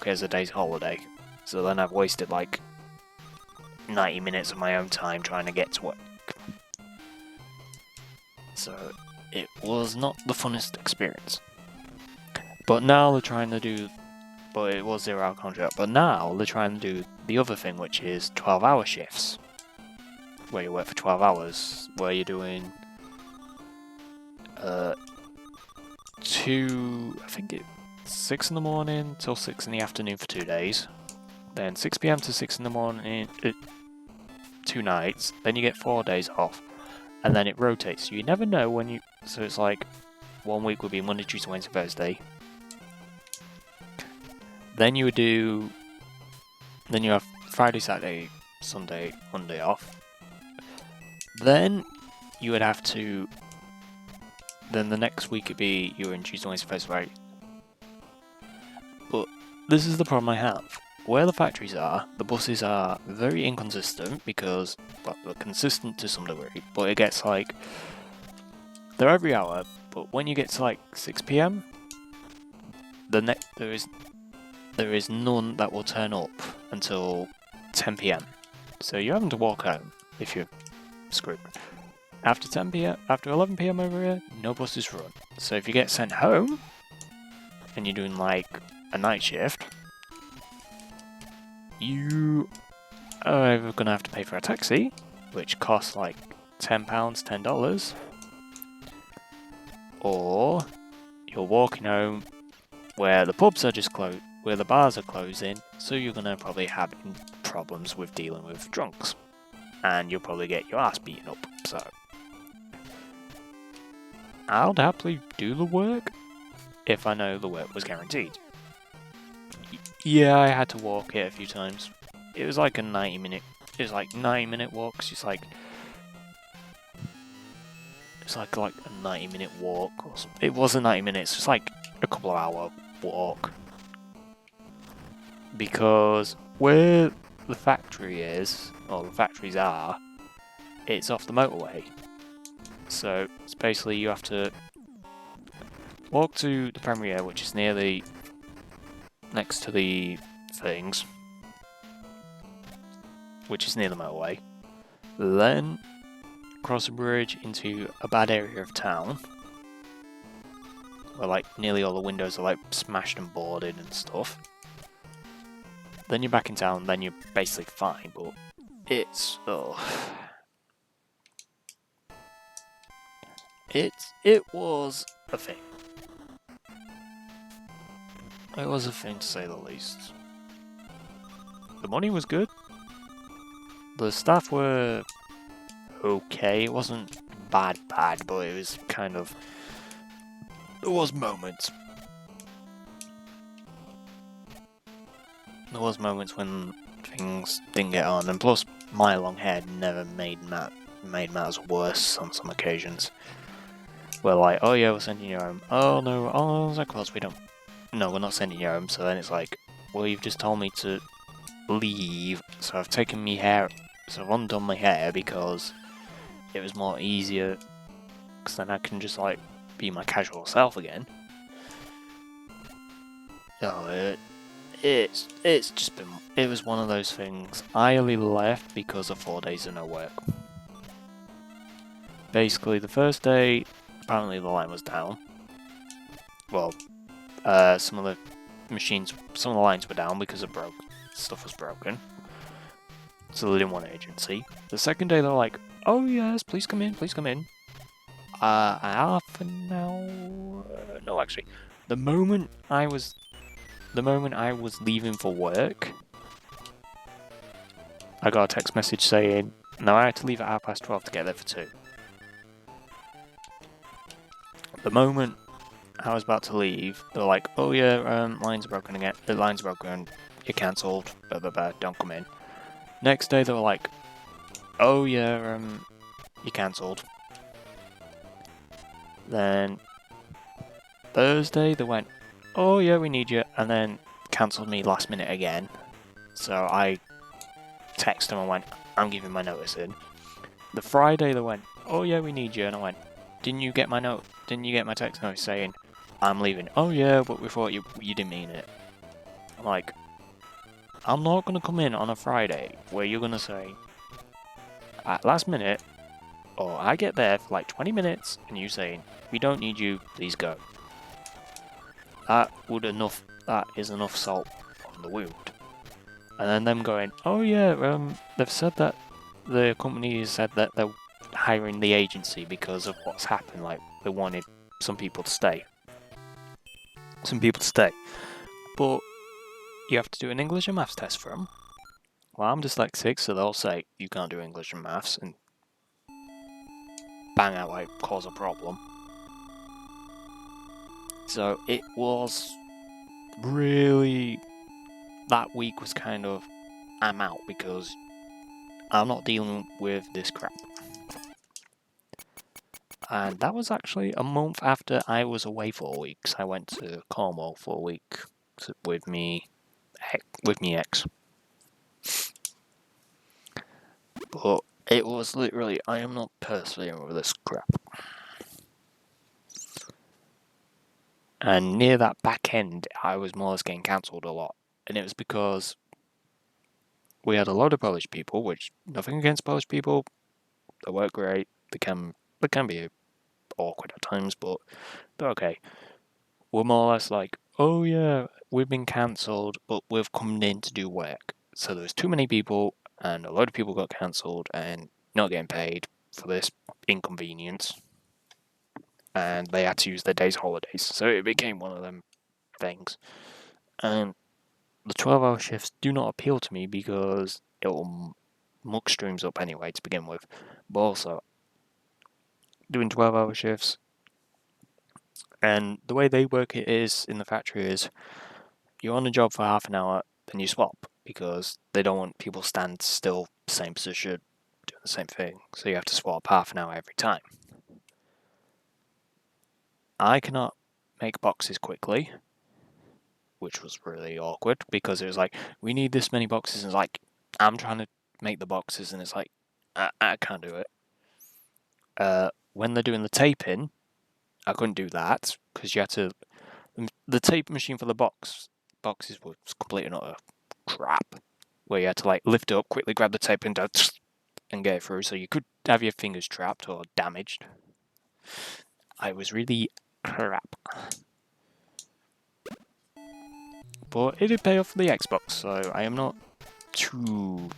it as a day's holiday. So then I've wasted like 90 minutes of my own time trying to get to work. So it was not the funnest experience. But now they're trying to do, but it was 0 hour contract, but now they're trying to do the other thing, which is 12-hour shifts. Where you work for 12 hours, where you're doing I think it's 6 in the morning till 6 in the afternoon for 2 days. Then 6 PM to 6 in the morning, 2 nights. Then you get 4 days off. And then it rotates. So you never know when you... So it's like, 1 week would be Monday, Tuesday, Wednesday, Thursday. Then you would do... Then you have Friday, Saturday, Sunday, Monday off. Then you would have to... Then the next week it'd be you're in Tuesday, Wednesday, Thursday, Friday. But this is the problem I have. Where the factories are, the buses are very inconsistent because, well, they're consistent to some degree, but it gets like, they're every hour, but when you get to like 6 PM, there is none that will turn up until 10 PM. So you're having to walk home if you're screwed. After 10 PM, after 11 PM over here, no buses run. So if you get sent home, and you're doing like a night shift, you are either going to have to pay for a taxi, which costs like £10, $10, or you're walking home where the pubs are just closed, where the bars are closing, so you're going to probably have problems with dealing with drunks, and you'll probably get your ass beaten up. So I'd happily do the work if I know the work was guaranteed. Yeah, I had to walk it a few times. It was like a 90-minute. It was like 9-minute walks. It's like a 90-minute walk. Or something. It wasn't 90 minutes. It's like a couple of hour walk. Because where the factory is, or the factories are, it's off the motorway. So it's basically you have to walk to the Premiere, which is next to the things, which is near the motorway. Then cross a bridge into a bad area of town, where like nearly all the windows are like smashed and boarded and stuff. Then you're back in town, then you're basically fine, but it's it was a thing. It was a thing to say the least. The money was good. The staff were okay. It wasn't bad, but it was kind of... There was moments. There was moments when things didn't get on, and plus my long hair never made matters worse on some occasions. Where like, oh yeah, we're sending you home. Oh no, of course we don't. No, we're not sending you home. So then it's like, well, you've just told me to leave, so I've taken my hair, so I've undone my hair because it was more easier, because then I can just like be my casual self again. Oh, it's just been, it was one of those things. I only left because of 4 days of no work. Basically, the first day, apparently the line was down. Well, some of the machines, some of the lines were down because of stuff was broken. So they didn't want agency. The second day, they're like, "Oh yes, please come in, please come in." Half an hour. No, actually, the moment I was leaving for work, I got a text message saying, "No, I had to leave at 12:30 to get there for 2." The moment I was about to leave, they're like, "Oh yeah, line's broken again. The line's broken. You're cancelled. Blah blah blah. Don't come in." Next day, they were like, "Oh yeah, you're cancelled." Then Thursday, they went, "Oh yeah, we need you," and then cancelled me last minute again. So I texted them and went, "I'm giving my notice in." The Friday, they went, "Oh yeah, we need you," and I went, "Didn't you get my note? Didn't you get my text note saying I'm leaving?" "Oh yeah, but we thought you didn't mean it." I'm like, I'm not gonna come in on a Friday where you're gonna say at last minute, or I get there for like 20 minutes and you saying, "We don't need you, please go." That is enough salt on the wound. And then them going, "Oh yeah, they've said that the company has said that they're hiring the agency because of what's happened, like they wanted some people to stay. But you have to do an English and maths test for them. Well, I'm dyslexic, so they'll say you can't do English and maths and bang out, like, cause a problem. So it was really, that week was kind of, I'm out because I'm not dealing with this crap. And that was actually a month after I was away for a week. So I went to Cornwall for a week with me ex. But it was literally, I am not persevering with this crap. And near that back end, I was more or less getting cancelled a lot. And it was because we had a lot of Polish people, which, nothing against Polish people, they work great, they can be awkward at times, but they're okay. We're more or less like, "Oh yeah, we've been cancelled, but we've come in to do work." So there was too many people, and a lot of people got cancelled and not getting paid for this inconvenience. And they had to use their days' holidays, so it became one of them things. And the 12-hour shifts do not appeal to me because it'll muck streams up anyway to begin with. But also, doing 12-hour shifts, and the way they work it is in the factory is you're on a job for half an hour, then you swap because they don't want people stand still, same position, doing the same thing. So you have to swap half an hour every time. I cannot make boxes quickly, which was really awkward because it was like, "We need this many boxes," and it's like, I'm trying to make the boxes and it's like, I can't do it. When they're doing the taping, I couldn't do that because you had to, the tape machine for the boxes was complete and utter crap, where you had to like lift it up, quickly grab the tape and get it through, so you could have your fingers trapped or damaged. I was really crap. But it did pay off for the Xbox, so I am not too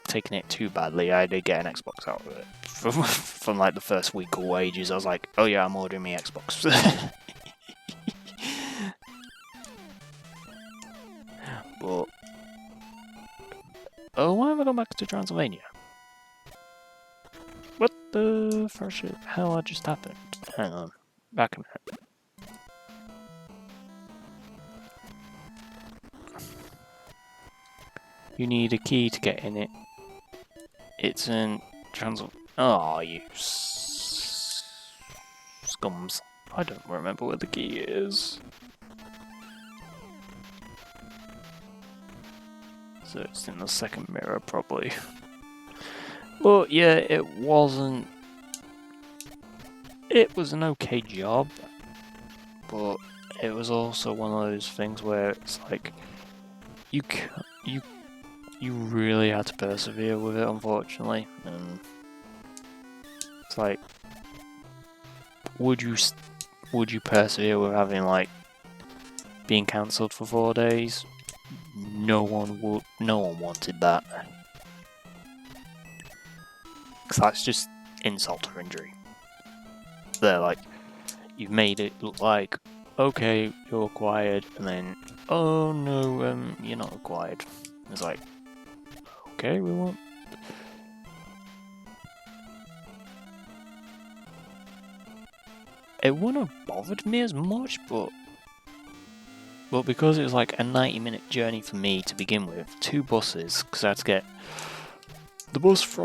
taking it too badly. I did get an Xbox out of it. From like the first week of wages, I was like, "Oh yeah, I'm ordering my Xbox." But oh, why have I gone back to Transylvania? What the first hell had just happened? Hang on, back a minute. You need a key to get in it. It's in Transylvania. Oh, you scums. I don't remember where the key is. So it's in the second mirror, probably. But yeah, it wasn't it was an okay job, but it was also one of those things where it's like you really had to persevere with it, unfortunately, and it's like, would you persevere with having like being cancelled for 4 days? No one wanted that, because that's just insult to injury. They're like, you've made it look like, okay, you're required, and then, oh no, you're not required. It's like, okay, we won't. It wouldn't have bothered me as much, but because it was like a 90-minute journey for me to begin with, 2 buses, because I had to get the bus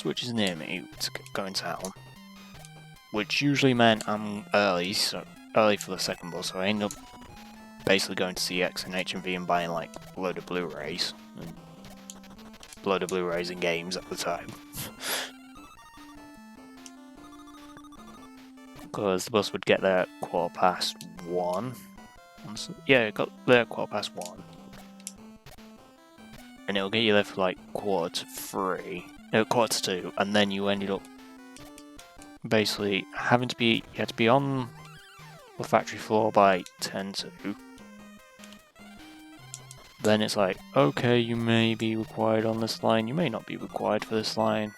which is near me to go in town, which usually meant I'm early for the second bus, so I end up basically going to CX and HMV and buying like a load of Blu-rays and games at the time. Because the bus would get there at 1:15. Yeah, it got there at 1:15. And it'll get you there for like 2:45, and then you ended up basically having to be, you had to be on the factory floor by 10:10. Then it's like, okay, you may be required on this line, you may not be required for this line.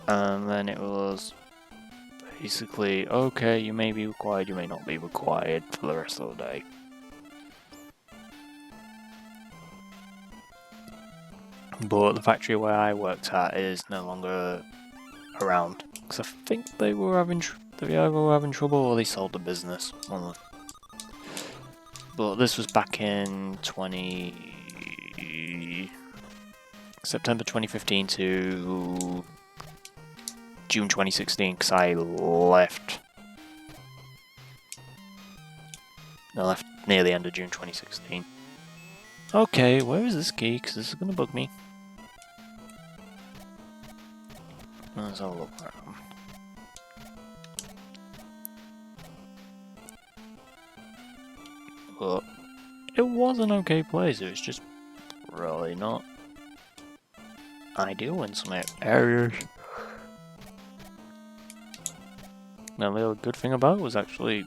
And then it was basically, okay, you may be required, you may not be required for the rest of the day. But the factory where I worked at is no longer around, because I think they either were having trouble or they sold the business. But this was back in September 2015 to June 2016, because I left near the end of June 2016. Okay, where is this key? Because this is going to bug me. Let's have a look around. But it was an okay place, it was just really not ideal in some areas. Now the other good thing about it was actually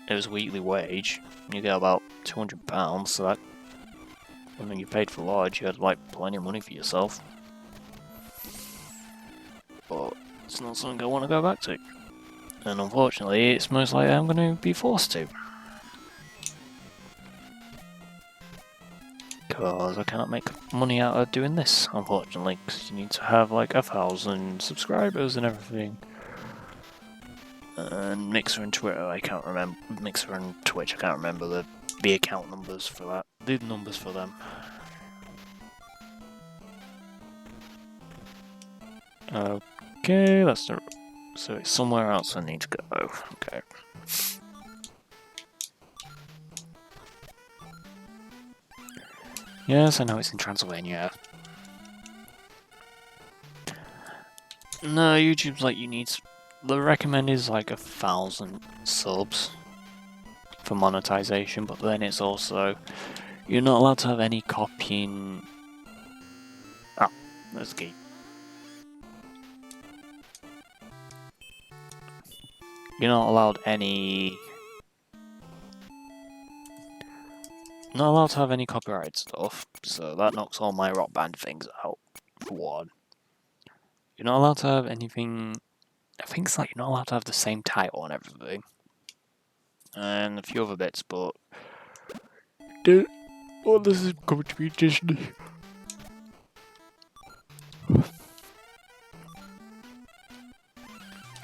it was weekly wage. You get about £200, so that when you paid for lodge, you had like plenty of money for yourself. But it's not something I want to go back to, and unfortunately, it's most likely I'm going to be forced to, because I cannot make money out of doing this, unfortunately, because you need to have like 1,000 subscribers and everything. And Mixer and Twitter, I can't remember. Mixer and Twitch, I can't remember the account numbers for that. The numbers for them. Okay, so it's somewhere else I need to go. Okay. Yes, I know it's in Transylvania. No, YouTube's like, you need. The recommend is like 1,000 subs for monetization, but then it's also, you're not allowed to have any copying. Oh, there's the key. You're not allowed to have any copyright stuff, so that knocks all my Rock Band things out, for one. You're not allowed to have anything. I think it's like you're not allowed to have the same title and everything. And a few other bits, but this is coming to be Disney.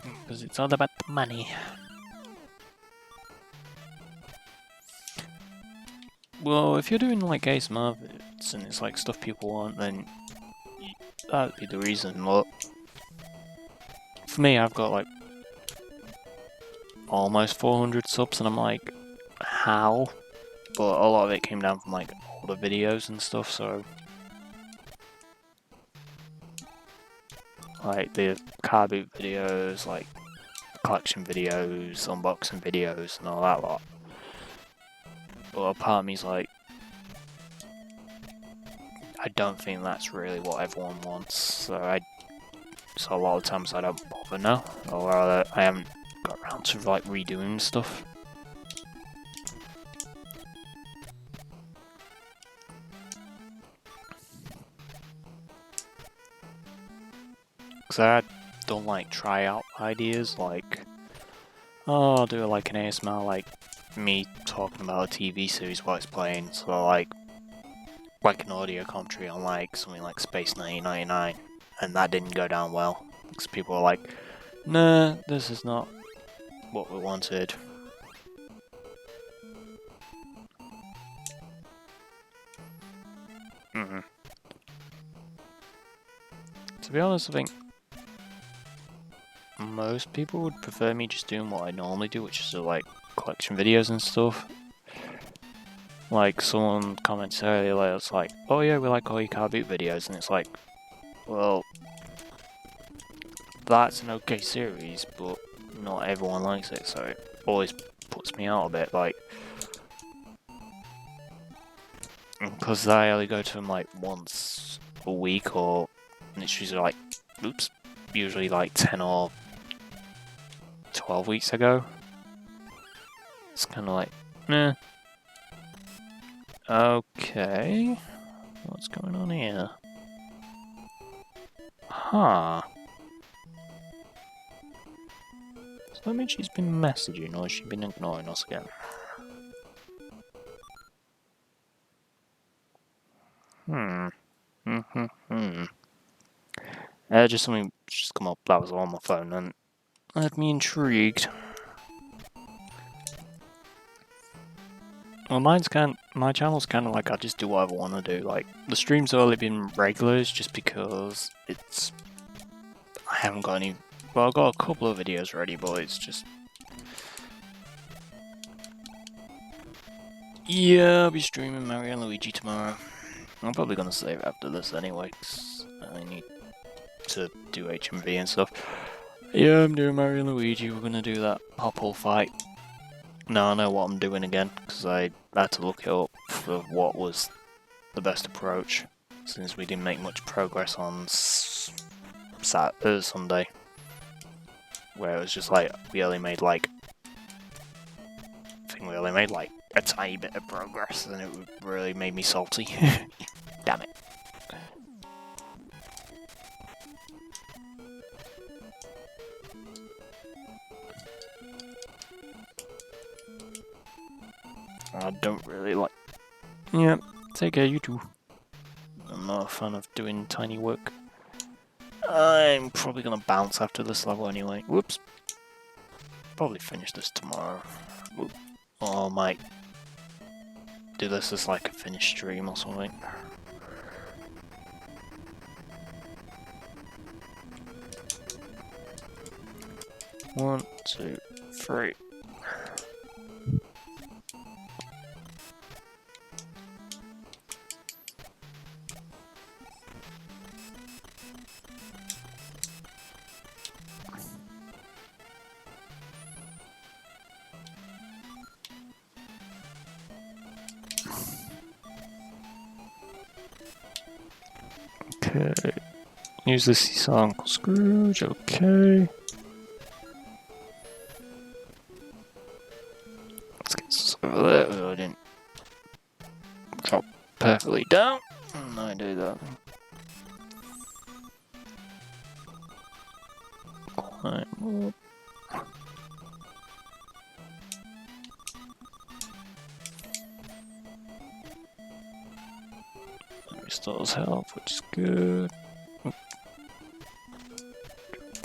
Because it's all about the money. Well, if you're doing like ASMR bits and it's like stuff people want, then that'd be the reason. Look, for me, I've got like almost 400 subs, and I'm like, how? But a lot of it came down from like older videos and stuff, so like the car boot videos, like collection videos, unboxing videos, and all that lot. But a part of me's like, I don't think that's really what everyone wants. So a lot of times I don't bother now, or rather, I haven't got around to like redoing stuff. Because I don't like try out ideas like, oh, I'll do like an ASMR like me talking about a TV series while it's playing, so like an audio commentary on like something like Space 1999, and that didn't go down well because people were like, nah, this is not what we wanted. To be honest, I think most people would prefer me just doing what I normally do, which is like collection videos and stuff. Like someone comments earlier, like, it's like, oh yeah, we like all your car boot videos, and it's like, well, that's an okay series, but not everyone likes it, so it always puts me out a bit, like, because I only go to them like once a week, or it's usually like, usually like 10 or 12 weeks ago. It's kind of like, meh. Okay, what's going on here? Huh. So that means she's been messaging, or has she been ignoring us again? Just something just come up that was on my phone and had me intrigued. Well, my channel's kind of like I just do whatever I want to do. Like, the streams have only been regulars just because I haven't got any, well, I've got a couple of videos ready, but it's just, yeah, I'll be streaming Mario and Luigi tomorrow. I'm probably gonna save it after this anyway, 'cause I need to do HMV and stuff. Yeah, I'm doing Mario and Luigi, we're gonna do that Popple fight. Now I know what I'm doing again, because I had to look it up for what was the best approach, since we didn't make much progress on Sunday, where it was just like, we only made like a tiny bit of progress, and it really made me salty. Damn it. I don't really like... Yeah, take care, you too. I'm not a fan of doing tiny work. I'm probably gonna bounce after this level anyway. Whoops. Probably finish this tomorrow. Or I might do this as like a finished stream or something. One, two, three. Okay. Use the seesaw Uncle Scrooge, okay. Let's get this over there. Oh, I didn't drop perfectly down. And I do that. Climb up. Restores health, which is good.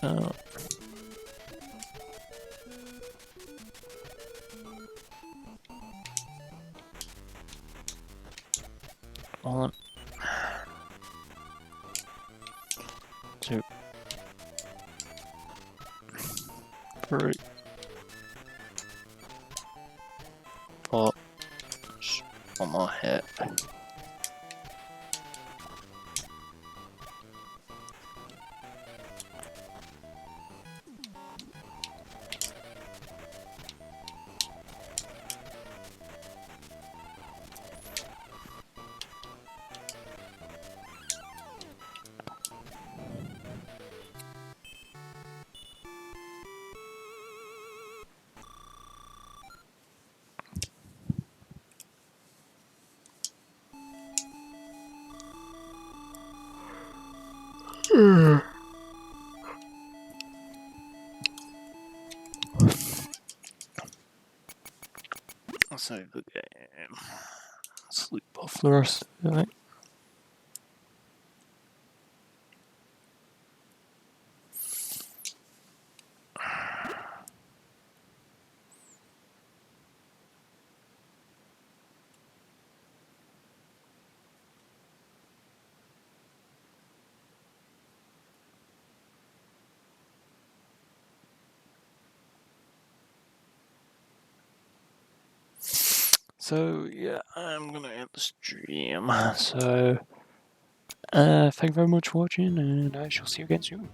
Now. One. 2. 3. 4. One more hit. save the game. Sleep off the rest of it. So yeah, I'm gonna end the stream. So thank you very much for watching, and I shall see you again soon.